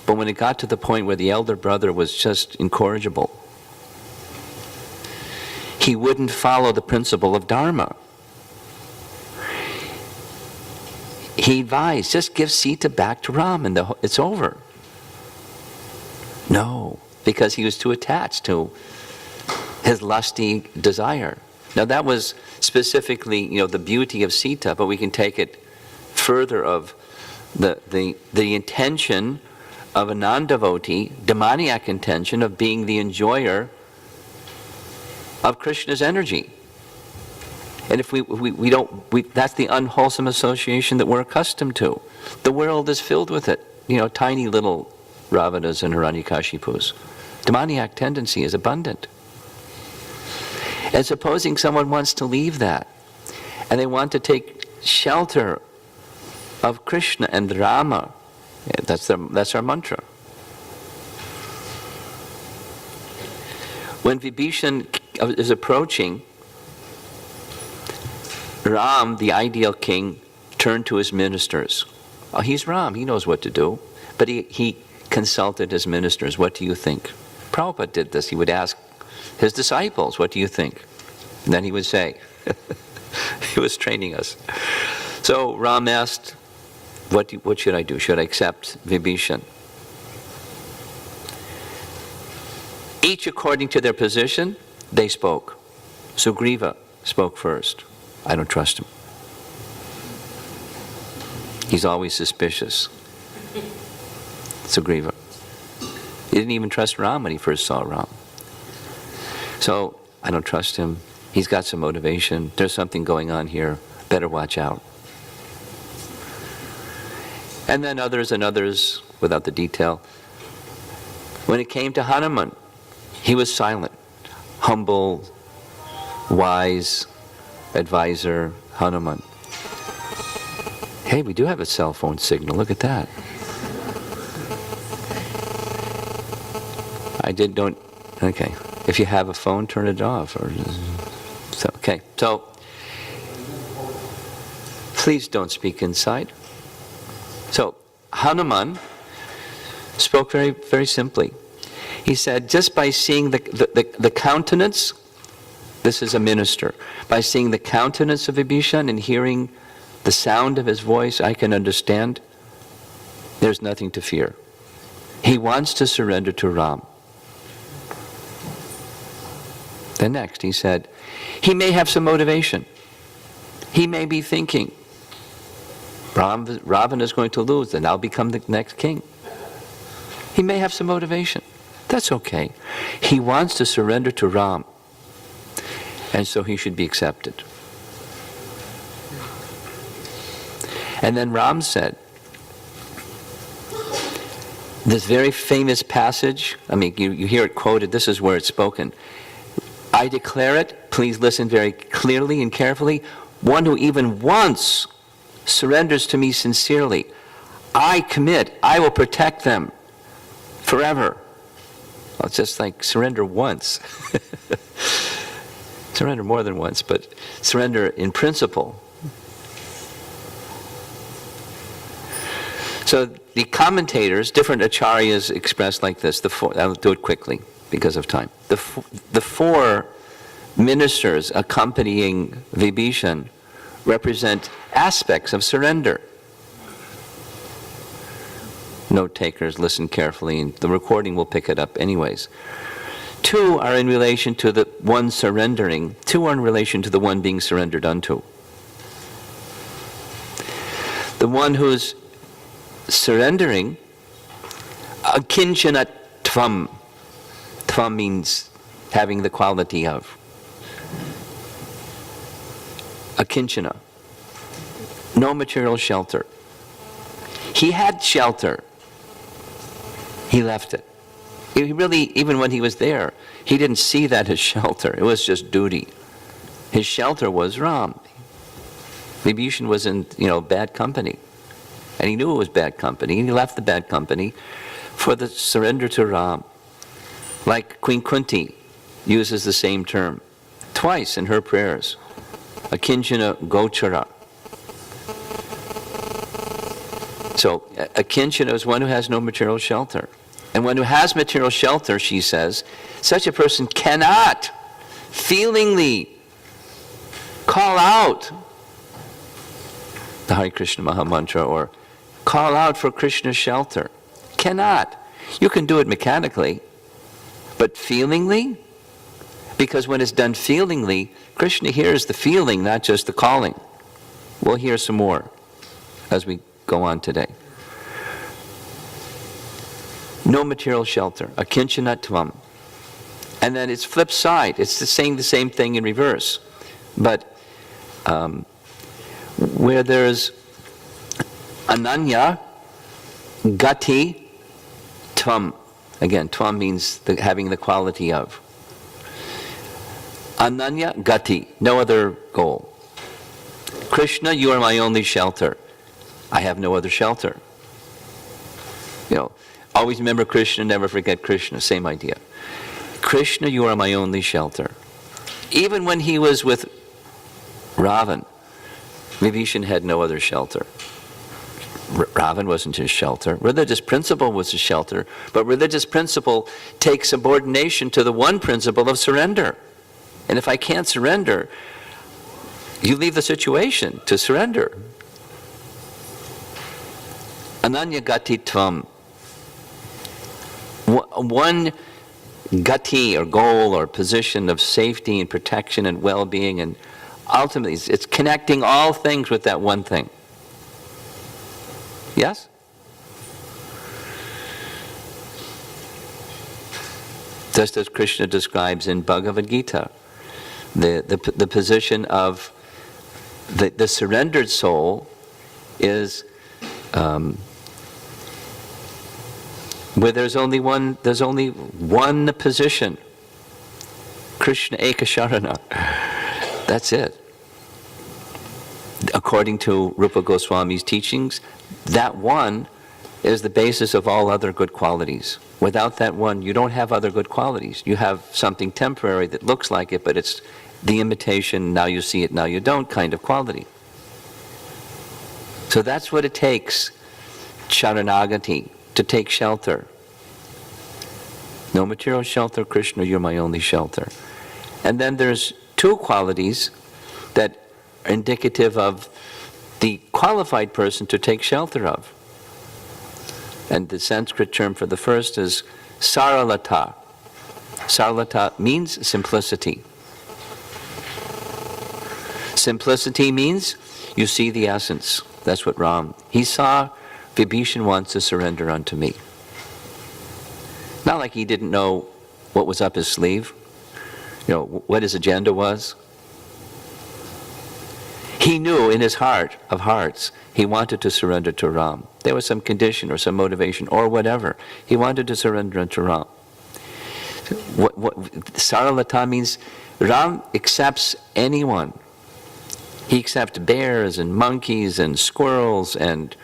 S1: But when it got to the point where the elder brother was just incorrigible, he wouldn't follow the principle of dharma. He advised, just give Sita back to Ram and it's over. No, because he was too attached to his lusty desire. Now that was specifically, the beauty of Sita, but we can take it further of the intention of a non-devotee, demoniac intention of being the enjoyer of Krishna's energy. And if we don't, that's the unwholesome association that we're accustomed to. The world is filled with it. Tiny little Ravanas and Hiranyakashipus. Demoniac tendency is abundant. And supposing someone wants to leave that, and they want to take shelter of Krishna and Rama, that's our mantra. When Vibhishan is approaching, Ram, the ideal king, turned to his ministers. Oh, he's Ram, he knows what to do. But he consulted his ministers. What do you think? Prabhupada did this. He would ask his disciples, what do you think? And then he would say, he was training us. So Ram asked, what should I do? Should I accept Vibhishan? Each according to their position, they spoke. Sugriva spoke first. I don't trust him. He's always suspicious. Sugriva. He didn't even trust Ram when he first saw Ram. So, I don't trust him. He's got some motivation. There's something going on here. Better watch out. And then others and others, without the detail. When it came to Hanuman, he was silent. Humble, wise advisor, Hanuman. Hey, we do have a cell phone signal. Look at that. Okay. If you have a phone, turn it off. So, please don't speak inside. So, Hanuman spoke very, very simply. He said, just by seeing the countenance, this is a minister, by seeing the countenance of Vibhishan and hearing the sound of his voice I can understand, there's nothing to fear. He wants to surrender to Ram. Then next he said, he may have some motivation. He may be thinking, Ravana is going to lose, and I'll become the next king. He may have some motivation. That's okay. He wants to surrender to Ram, and so he should be accepted. And then Ram said, this very famous passage, I mean, you hear it quoted, this is where it's spoken. I declare it, please listen very clearly and carefully, one who even once surrenders to me sincerely, I commit, I will protect them forever. Well, it's just like surrender once. Surrender more than once, but surrender in principle. So the commentators, different acharyas express like this. I'll do it quickly because of time. The four ministers accompanying Vibhishan represent aspects of surrender. Note takers, listen carefully, and the recording will pick it up anyways. Two are in relation to the one surrendering, two are in relation to the one being surrendered unto. The one who's surrendering, akinchana tvam. Tvam means having the quality of. Akinchana. No material shelter. He had shelter. He left it. He really, even when he was there, he didn't see that as shelter. It was just duty. His shelter was Ram. Vibhishan was in, bad company. And he knew it was bad company, and he left the bad company for the surrender to Ram. Like Queen Kunti uses the same term twice in her prayers. Akinchana gochara. So, akinchana is one who has no material shelter. And one who has material shelter, she says, such a person cannot feelingly call out the Hare Krishna Maha Mantra or call out for Krishna's shelter. Cannot. You can do it mechanically, but feelingly? Because when it's done feelingly, Krishna hears the feeling, not just the calling. We'll hear some more as we go on today. No material shelter. Akinchana tvam. And then it's flip side. It's saying the same thing in reverse. But where there's ananya, gati, tvam. Again, tvam means having the quality of. Ananya, gati, no other goal. Krishna, you are my only shelter. I have no other shelter. Always remember Krishna, never forget Krishna, same idea. Krishna, you are my only shelter. Even when he was with Ravan, Vibhishan had no other shelter. Ravan wasn't his shelter. Religious principle was his shelter, but religious principle takes subordination to the one principle of surrender. And if I can't surrender, you leave the situation to surrender. Ananya gati tvam. One gati or goal or position of safety and protection and well-being, and ultimately it's connecting all things with that one thing. Yes? Just as Krishna describes in Bhagavad Gita, the position of the surrendered soul is where there's only one position. Krishna Ekasharana. That's it. According to Rupa Goswami's teachings, that one is the basis of all other good qualities. Without that one, you don't have other good qualities. You have something temporary that looks like it, but it's the imitation, now you see it, now you don't kind of quality. So that's what it takes, Charanagati, to take shelter. No material shelter, Krishna, you're my only shelter. And then there's two qualities that are indicative of the qualified person to take shelter of. And the Sanskrit term for the first is saralata. Saralata means simplicity. Simplicity means you see the essence. That's what Ram. He saw Vibhishan wants to surrender unto me. Not like he didn't know what was up his sleeve, what his agenda was. He knew in his heart of hearts he wanted to surrender to Ram. There was some condition or some motivation or whatever. He wanted to surrender unto Ram. What Saralata means, Ram accepts anyone. He accepts bears and monkeys and squirrels and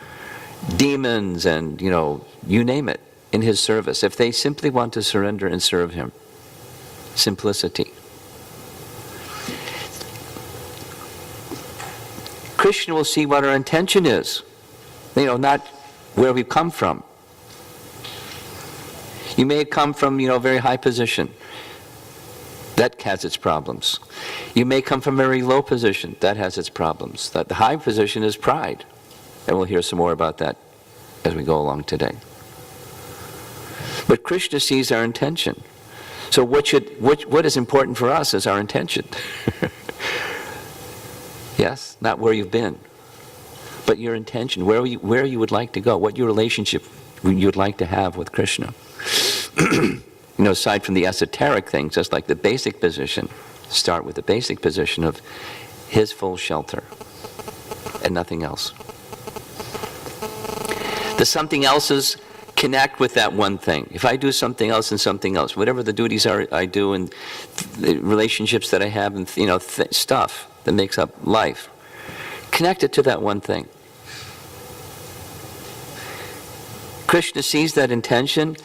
S1: demons and, you name it, in his service. If they simply want to surrender and serve him. Simplicity. Krishna will see what our intention is. Not where we've come from. You may have come from, a very high position. That has its problems. You may come from a very low position. That has its problems. The high position is pride. And we'll hear some more about that as we go along today. But Krishna sees our intention. So what is important for us is our intention. Yes? Not where you've been. But your intention, where you would like to go, what your relationship you would like to have with Krishna. Aside from the esoteric things, just like the basic position, start with the basic position of his full shelter and nothing else. The something else's connect with that one thing. If I do something else and something else, whatever the duties are I do and the relationships that I have and stuff that makes up life, connect it to that one thing. Krishna sees that intention.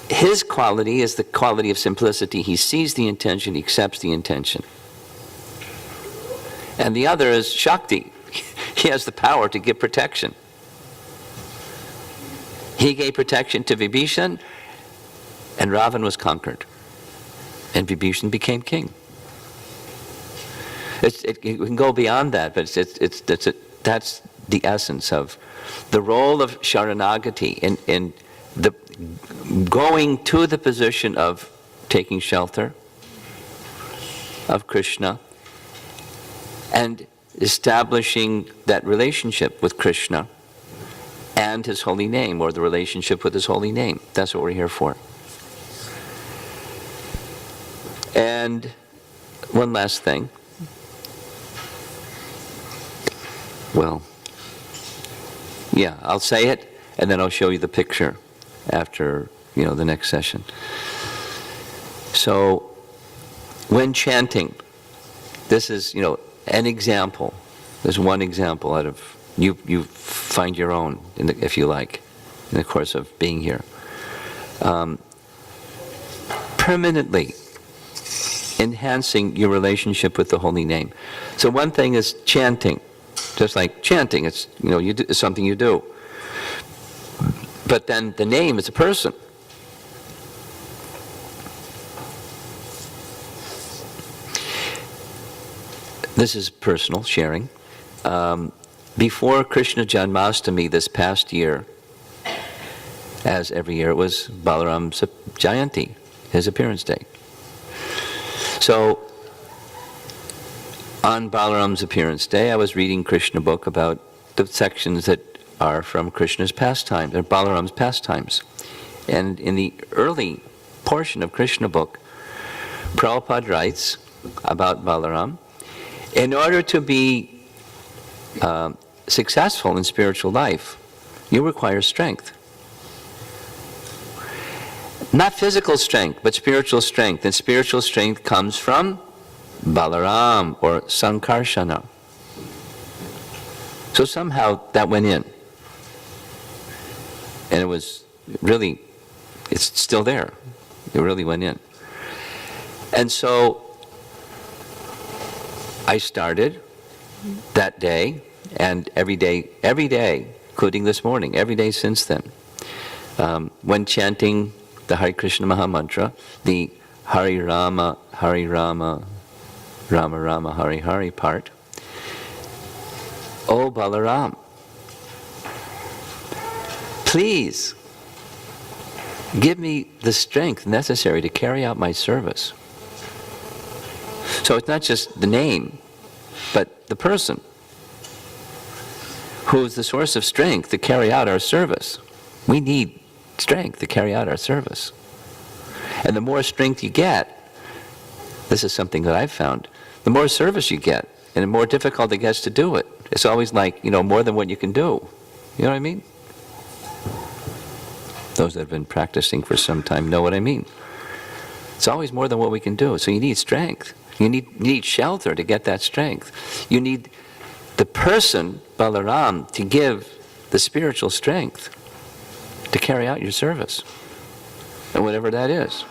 S1: His quality is the quality of simplicity. He sees the intention, he accepts the intention. And the other is Shakti. He has the power to give protection. He gave protection to Vibhishan, and Ravan was conquered. And Vibhishan became king. It can go beyond that, but that's the essence of the role of Sharanagati in the going to the position of taking shelter of Krishna and establishing that relationship with Krishna and his holy name, or the relationship with his holy name. That's what we're here for. And one last thing. Well, yeah, I'll say it and then I'll show you the picture after, the next session. So, when chanting, this is, an example. There's one example out of, you find your own, if you like, in the course of being here. Permanently enhancing your relationship with the holy name. So one thing is chanting. Just like chanting, it's, it's something you do. But then the name is a person. This is personal sharing. Before Krishna Janmashtami this past year, as every year, it was Balaram's Jayanti, his appearance day. So, on Balaram's appearance day, I was reading Krishna book about the sections that are from Krishna's pastimes, or Balaram's pastimes. And in the early portion of Krishna book, Prabhupada writes about Balaram, in order to be successful in spiritual life, you require strength. Not physical strength, but spiritual strength. And spiritual strength comes from Balaram or Sankarshana. So somehow that went in. And it was really, it's still there. It really went in. And so I started that day, and every day, including this morning, every day since then, when chanting the Hare Krishna Maha Mantra, the Hare Rama, Rama Rama, Hare Hare part, O Balaram, please give me the strength necessary to carry out my service. So it's not just the name, but the person who is the source of strength to carry out our service. We need strength to carry out our service. And the more strength you get, this is something that I've found, the more service you get, and the more difficult it gets to do it. It's always like, more than what you can do. You know what I mean? Those that have been practicing for some time know what I mean. It's always more than what we can do. So you need strength. You need shelter to get that strength. You need the person, Balaram, to give the spiritual strength to carry out your service, and whatever that is.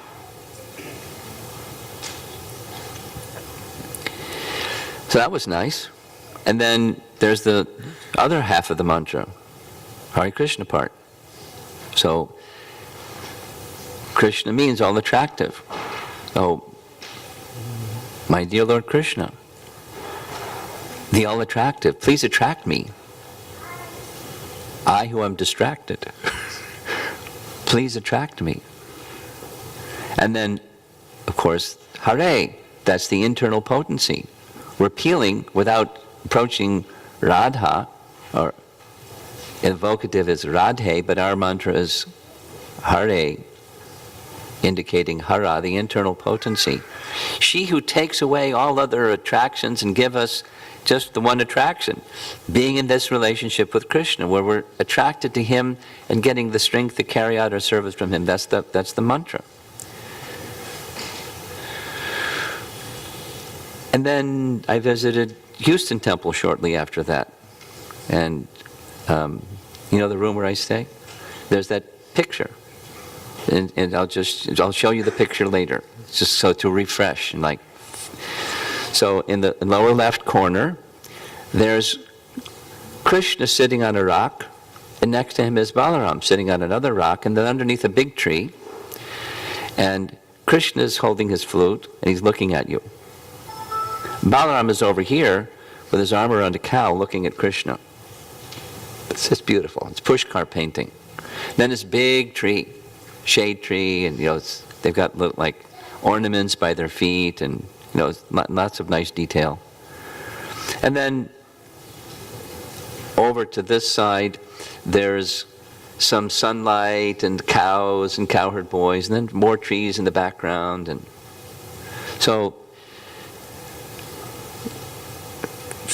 S1: So that was nice. And then there's the other half of the mantra, Hare Krishna part. So Krishna means all attractive. Oh, my dear Lord Krishna, the all attractive, please attract me. I who am distracted, please attract me. And then, of course, Hare, that's the internal potency. We're appealing without approaching Radha, or evocative is Radhe, but our mantra is Hare, indicating Hara, the internal potency. She who takes away all other attractions and give us just the one attraction, being in this relationship with Krishna, where we're attracted to Him and getting the strength to carry out our service from Him. That's the mantra. And then I visited Houston Temple shortly after that. And the room where I stay? There's that picture. And I'll show you the picture later, just so to refresh. So in the lower left corner, there's Krishna sitting on a rock, and next to him is Balaram sitting on another rock, and then underneath a big tree. And Krishna is holding his flute, and he's looking at you. Balaram is over here with his arm around a cow looking at Krishna. It's just beautiful. It's Pushkar painting. Then this big tree, shade tree, and they've got ornaments by their feet, and lots of nice detail. And then over to this side, there's some sunlight and cows and cowherd boys, and then more trees in the background. And so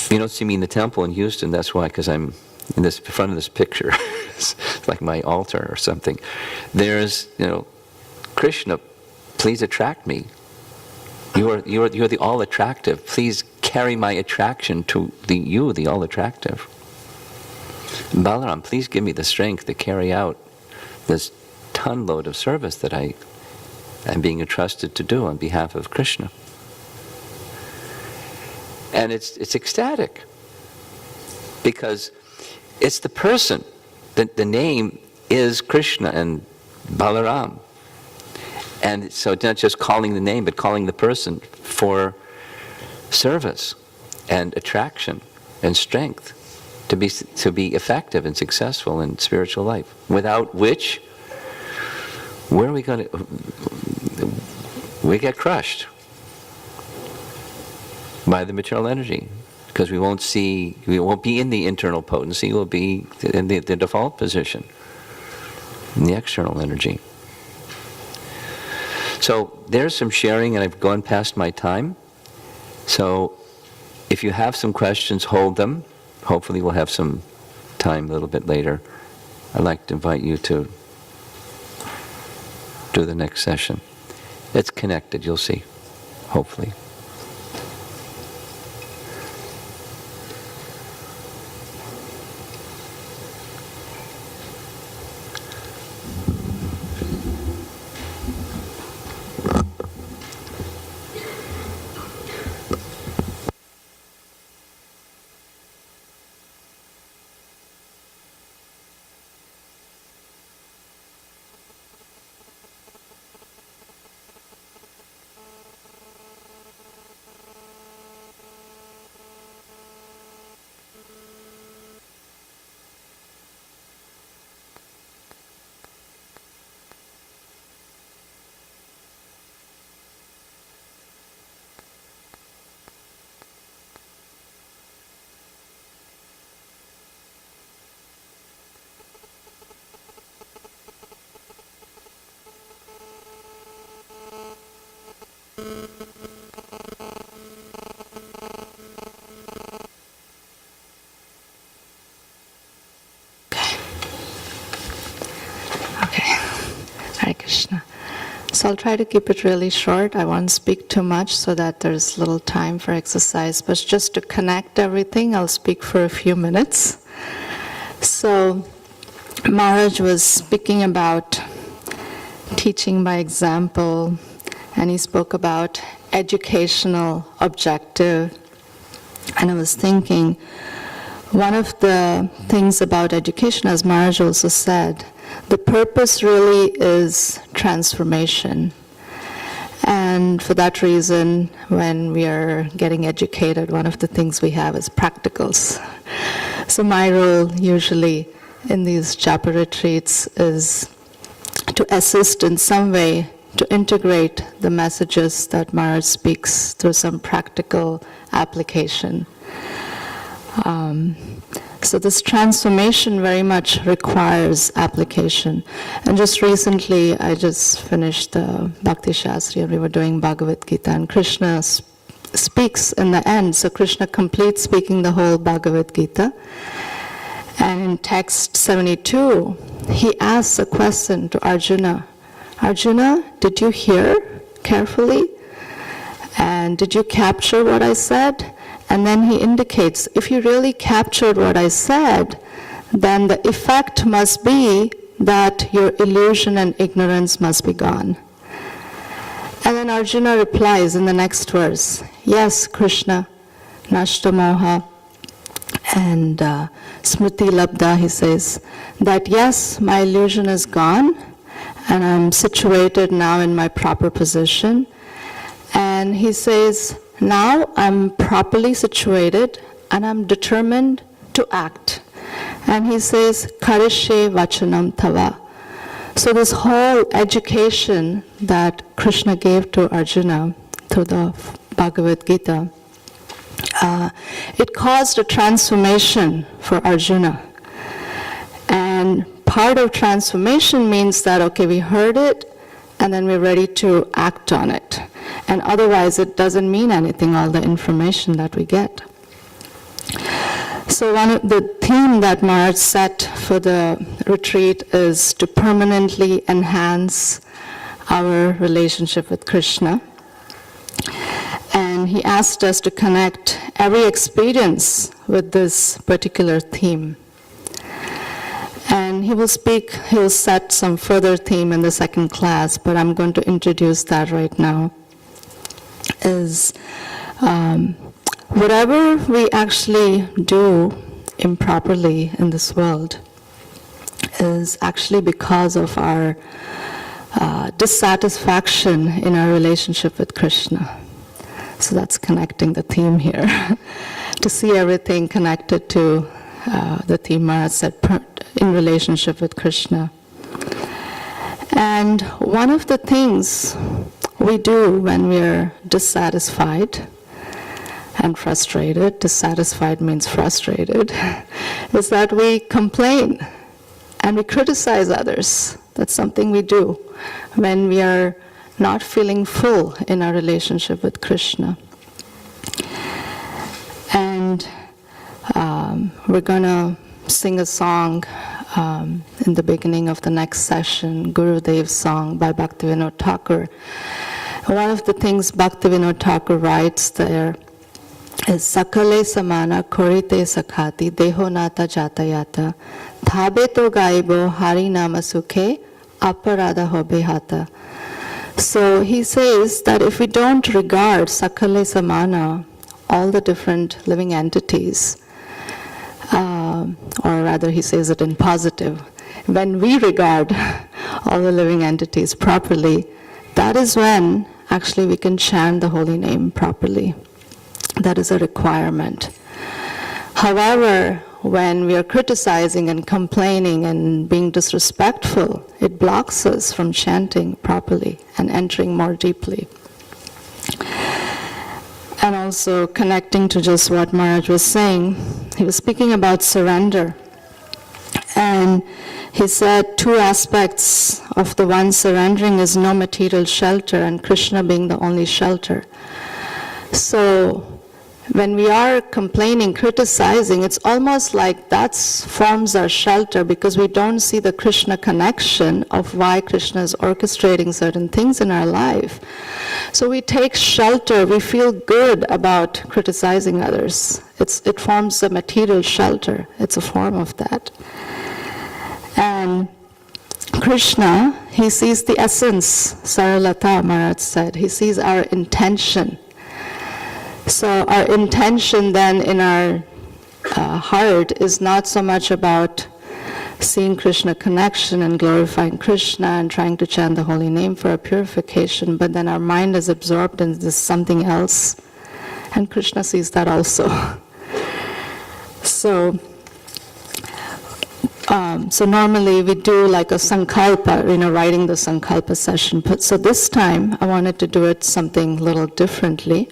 S1: you don't see me in the temple in Houston. That's why, because I'm in this front of this picture. It's like my altar or something. There's, Krishna, please attract me. You're the all attractive. Please carry my attraction to you, the all attractive. Balaram, please give me the strength to carry out this ton load of service that I am being entrusted to do on behalf of Krishna. And it's ecstatic, because it's the person. The name is Krishna and Balaram. And so not just calling the name, but calling the person for service and attraction and strength to be effective and successful in spiritual life. Without which, where are we going to... We get crushed by the material energy, because we won't be in the internal potency, we'll be in the default position, in the external energy. So there's some sharing, and I've gone past my time. So if you have some questions, hold them. Hopefully we'll have some time a little bit later. I'd like to invite you to do the next session. It's connected, you'll see, hopefully.
S2: Okay. Hare Krishna. So I'll try to keep it really short. I won't speak too much so that there's little time for exercise. But just to connect everything, I'll speak for a few minutes. So Maharaj was speaking about teaching by example, and he spoke about educational objective. And I was thinking, one of the things about education, as Maharaj also said, the purpose really is transformation. And for that reason, when we are getting educated, one of the things we have is practicals. So my role usually in these Japa retreats is to assist in some way to integrate the messages that Maharaj speaks through some practical application. So this transformation very much requires application. And just recently, I just finished the Bhakti Shastri, and we were doing Bhagavad Gita, and Krishna speaks in the end. So Krishna completes speaking the whole Bhagavad Gita. And in text 72, he asks a question to Arjuna. Arjuna, did you hear carefully? And did you capture what I said? And then he indicates, if you really captured what I said, then the effect must be that your illusion and ignorance must be gone. And then Arjuna replies in the next verse, yes, Krishna, Nashta Moha, and Smriti Labdha, he says, that yes, my illusion is gone, and I'm situated now in my proper position. And he says, now I'm properly situated and I'm determined to act. And he says, Karishe Vachanam Tava. So this whole education that Krishna gave to Arjuna through the Bhagavad Gita, it caused a transformation for Arjuna. And part of transformation means that, okay, we heard it, and then we're ready to act on it. And otherwise, it doesn't mean anything, all the information that we get. So one of the theme that Maharaj set for the retreat is to permanently enhance our relationship with Krishna. And he asked us to connect every experience with this particular theme. And he will set some further theme in the second class, but I'm going to introduce that right now. Is whatever we actually do improperly in this world is actually because of our dissatisfaction in our relationship with Krishna. So that's connecting the theme here. To see everything connected to the theme Maharaj said in relationship with Krishna. And one of the things we do when we're dissatisfied and frustrated, dissatisfied means frustrated, is that we complain and we criticize others. That's something we do when we are not feeling full in our relationship with Krishna. And we're going to sing a song in the beginning of the next session, Gurudev's song by Bhaktivinoda Thakur. One of the things Bhaktivinoda Thakur writes there is Sakale samana korite sakhati deho nata jatayata thabe to gaibo hari nama sukhe aparada hobe hata. So he says that if we don't regard Sakale samana, all the different living entities, or rather he says it in positive, when we regard all the living entities properly, that is when actually we can chant the holy name properly. That is a requirement. However, when we are criticizing and complaining and being disrespectful, it blocks us from chanting properly and entering more deeply. And also connecting to just what Maharaj was saying, he was speaking about surrender. And he said two aspects of the one surrendering is no material shelter, and Krishna being the only shelter. So when we are complaining, criticizing, it's almost like that forms our shelter, because we don't see the Krishna connection of why Krishna is orchestrating certain things in our life. So we take shelter, we feel good about criticizing others. It forms a material shelter. It's a form of that. And Krishna, he sees the essence, Saralata Maharaj said. He sees our intention. So our intention then in our heart is not so much about seeing Krishna connection and glorifying Krishna and trying to chant the holy name for our purification, but then our mind is absorbed in this something else, and Krishna sees that also. So normally we do like a sankalpa, writing the sankalpa session. But so this time I wanted to do it something a little differently.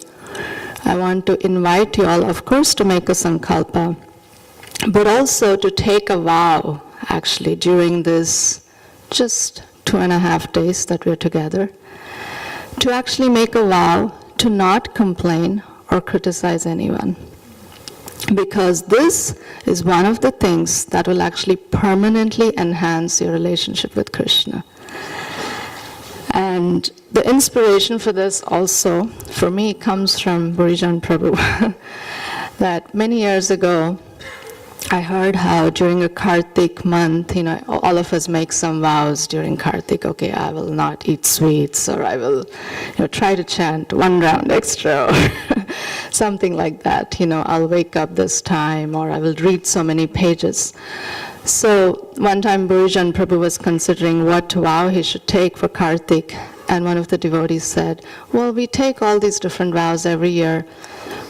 S2: I want to invite you all, of course, to make a sankalpa, but also to take a vow, actually, during this just 2.5 days that we're together, to actually make a vow to not complain or criticize anyone. Because this is one of the things that will actually permanently enhance your relationship with Krishna. And the inspiration for this also, for me, comes from Burijan Prabhu. That many years ago, I heard how during a Kartik month, all of us make some vows during Kartik. Okay, I will not eat sweets, or I will, try to chant 1 round extra, or something like that. I'll wake up this time, or I will read so many pages. So one time Burijan Prabhu was considering what vow he should take for Kartik, and one of the devotees said, well, we take all these different vows every year.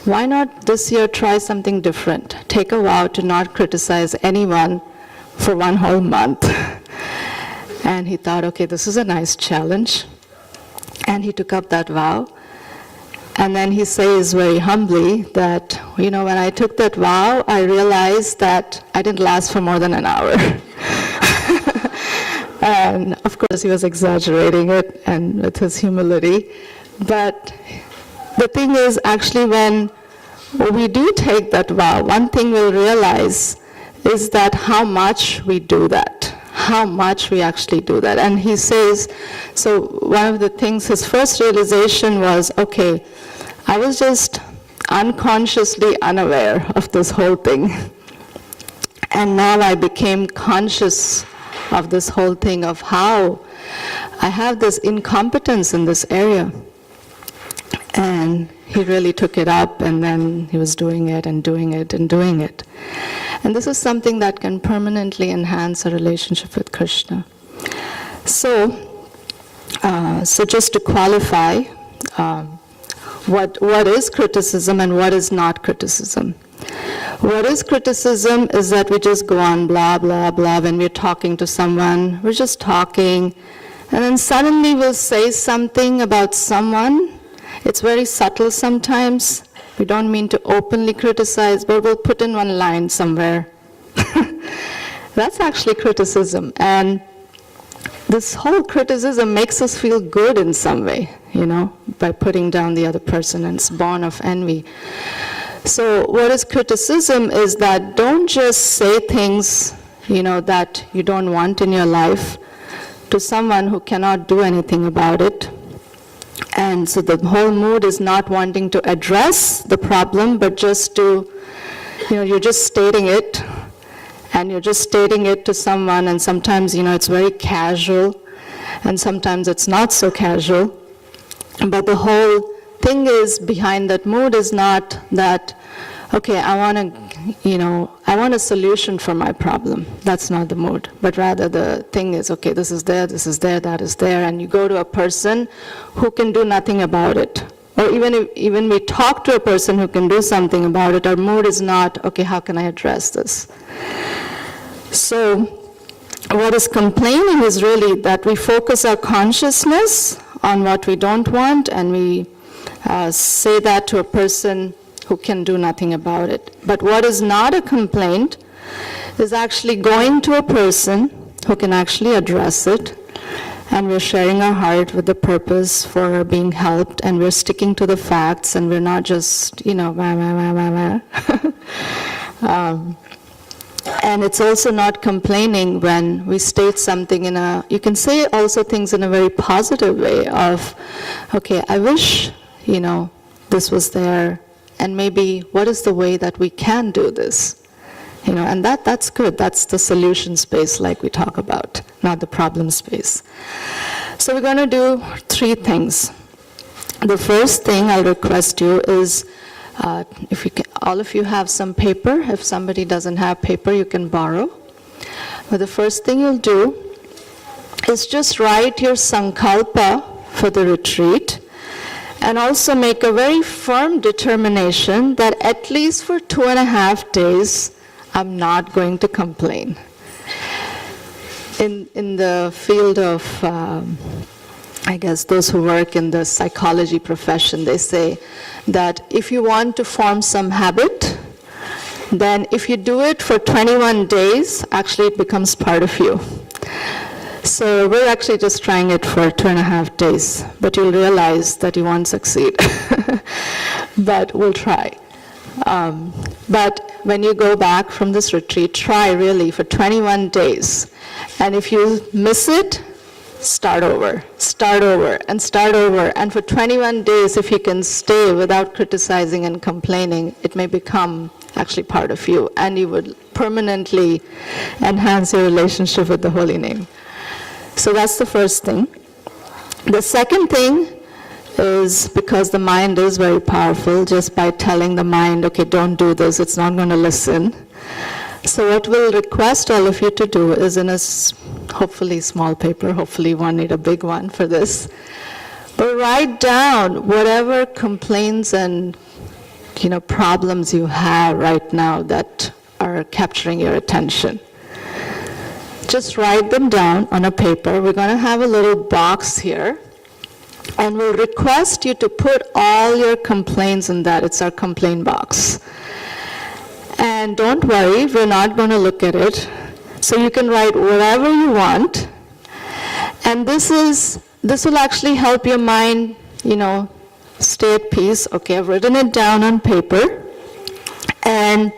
S2: Why not this year try something different? Take a vow to not criticize anyone for 1 whole month. And he thought, okay, this is a nice challenge. And he took up that vow. And then he says very humbly that, when I took that vow, I realized that I didn't last for more than an hour. And of course he was exaggerating it and with his humility. But the thing is, actually, when we do take that vow, one thing we'll realize is that how much we do that, how much we actually do that. And he says, so one of the things, his first realization was, okay, I was just unconsciously unaware of this whole thing. And now I became conscious of this whole thing, of how I have this incompetence in this area. And he really took it up, and then he was doing it and doing it and doing it. And this is something that can permanently enhance a relationship with Krishna. So just to qualify, what is criticism and what is not criticism? What is criticism is that we just go on blah, blah, blah. When we're talking to someone, we're just talking, and then suddenly we'll say something about someone. It's very subtle sometimes. We don't mean to openly criticize, but we'll put in one line somewhere. That's actually criticism. And this whole criticism makes us feel good in some way, by putting down the other person, and it's born of envy. So what is criticism is that don't just say things, that you don't want in your life to someone who cannot do anything about it. And so the whole mood is not wanting to address the problem, but just to, you're just stating it, and you're just stating it to someone, and sometimes, it's very casual, and sometimes it's not so casual. But the whole thing is, behind that mood is not that, okay, I want a solution for my problem. That's not the mood. But rather the thing is, okay, this is there, that is there, and you go to a person who can do nothing about it. Or even we talk to a person who can do something about it, our mood is not, okay, how can I address this? So what is complaining is really that we focus our consciousness on what we don't want, and we say that to a person who can do nothing about it. But what is not a complaint is actually going to a person who can actually address it. And we're sharing our heart with the purpose for being helped, and we're sticking to the facts, and we're not just, and it's also not complaining when we state something you can say also things in a very positive way of, okay, I wish, this was there, and maybe what is the way that we can do this? And that's good. That's the solution space like we talk about, not the problem space. So we're going to do 3 things. The first thing I'll request you is, if you can, all of you have some paper. If somebody doesn't have paper, you can borrow. But the first thing you'll do is just write your sankalpa for the retreat, and also make a very firm determination that at least for 2.5 days, I'm not going to complain. In the field of, I guess, those who work in the psychology profession, they say that if you want to form some habit, then if you do it for 21 days, actually it becomes part of you. So we're actually just trying it for 2.5 days, but you'll realize that you won't succeed. But we'll try. But when you go back from this retreat, try really for 21 days. And if you miss it, start over, and start over. And for 21 days, if you can stay without criticizing and complaining, it may become actually part of you, and you would permanently enhance your relationship with the holy name. So that's the first thing. The second thing is, because the mind is very powerful, just by telling the mind, okay, don't do this, it's not going to listen. So what we'll request all of you to do is, in a hopefully small paper, hopefully you won't need a big one for this, but write down whatever complaints and problems you have right now that are capturing your attention. Just write them down on a paper. We're going to have a little box here, and we'll request you to put all your complaints in that. It's our complaint box. And don't worry, we're not going to look at it. So you can write whatever you want. And this will actually help your mind, stay at peace. Okay, I've written it down on paper. And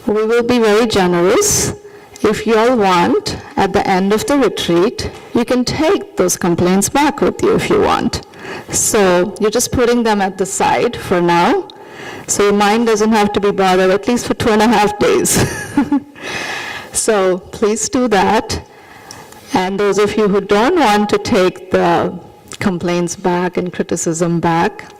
S2: we will be very generous. If you all want, at the end of the retreat, you can take those complaints back with you if you want. So you're just putting them at the side for now. So your mind doesn't have to be bothered, at least for 2.5 days. So please do that. And those of you who don't want to take the complaints back and criticism back,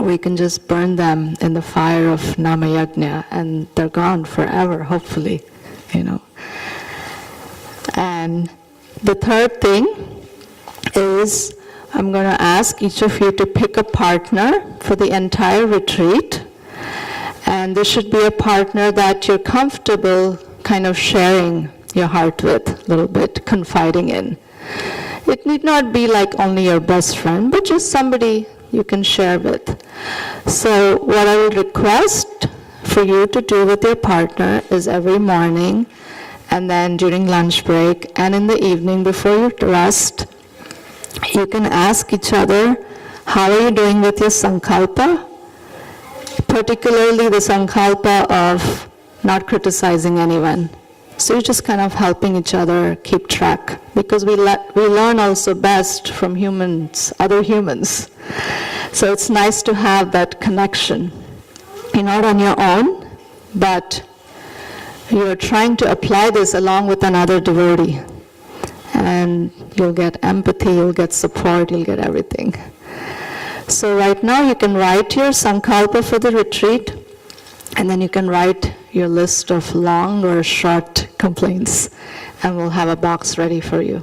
S2: we can just burn them in the fire of Namayagna, and they're gone forever, hopefully. And the third thing is, I'm going to ask each of you to pick a partner for the entire retreat. And this should be a partner that you're comfortable kind of sharing your heart with a little bit, confiding in. It need not be like only your best friend, but just somebody you can share with. So what I would request for you to do with your partner is every morning, and then during lunch break, and in the evening before you rest, you can ask each other, how are you doing with your sankalpa? Particularly the sankalpa of not criticizing anyone. So you're just kind of helping each other keep track, because we learn also best from other humans. So it's nice to have that connection. You're not on your own, but you're trying to apply this along with another devotee. And you'll get empathy, you'll get support, you'll get everything. So right now you can write your sankalpa for the retreat, and then you can write your list of long or short complaints, and we'll have a box ready for you.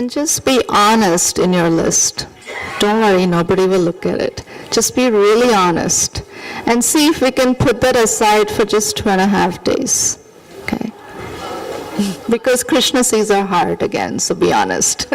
S2: And just be honest in your list. Don't worry, nobody will look at it. Just be really honest. And see if we can put that aside for just 2.5 days. Okay? Because Krishna sees our heart again, so be honest.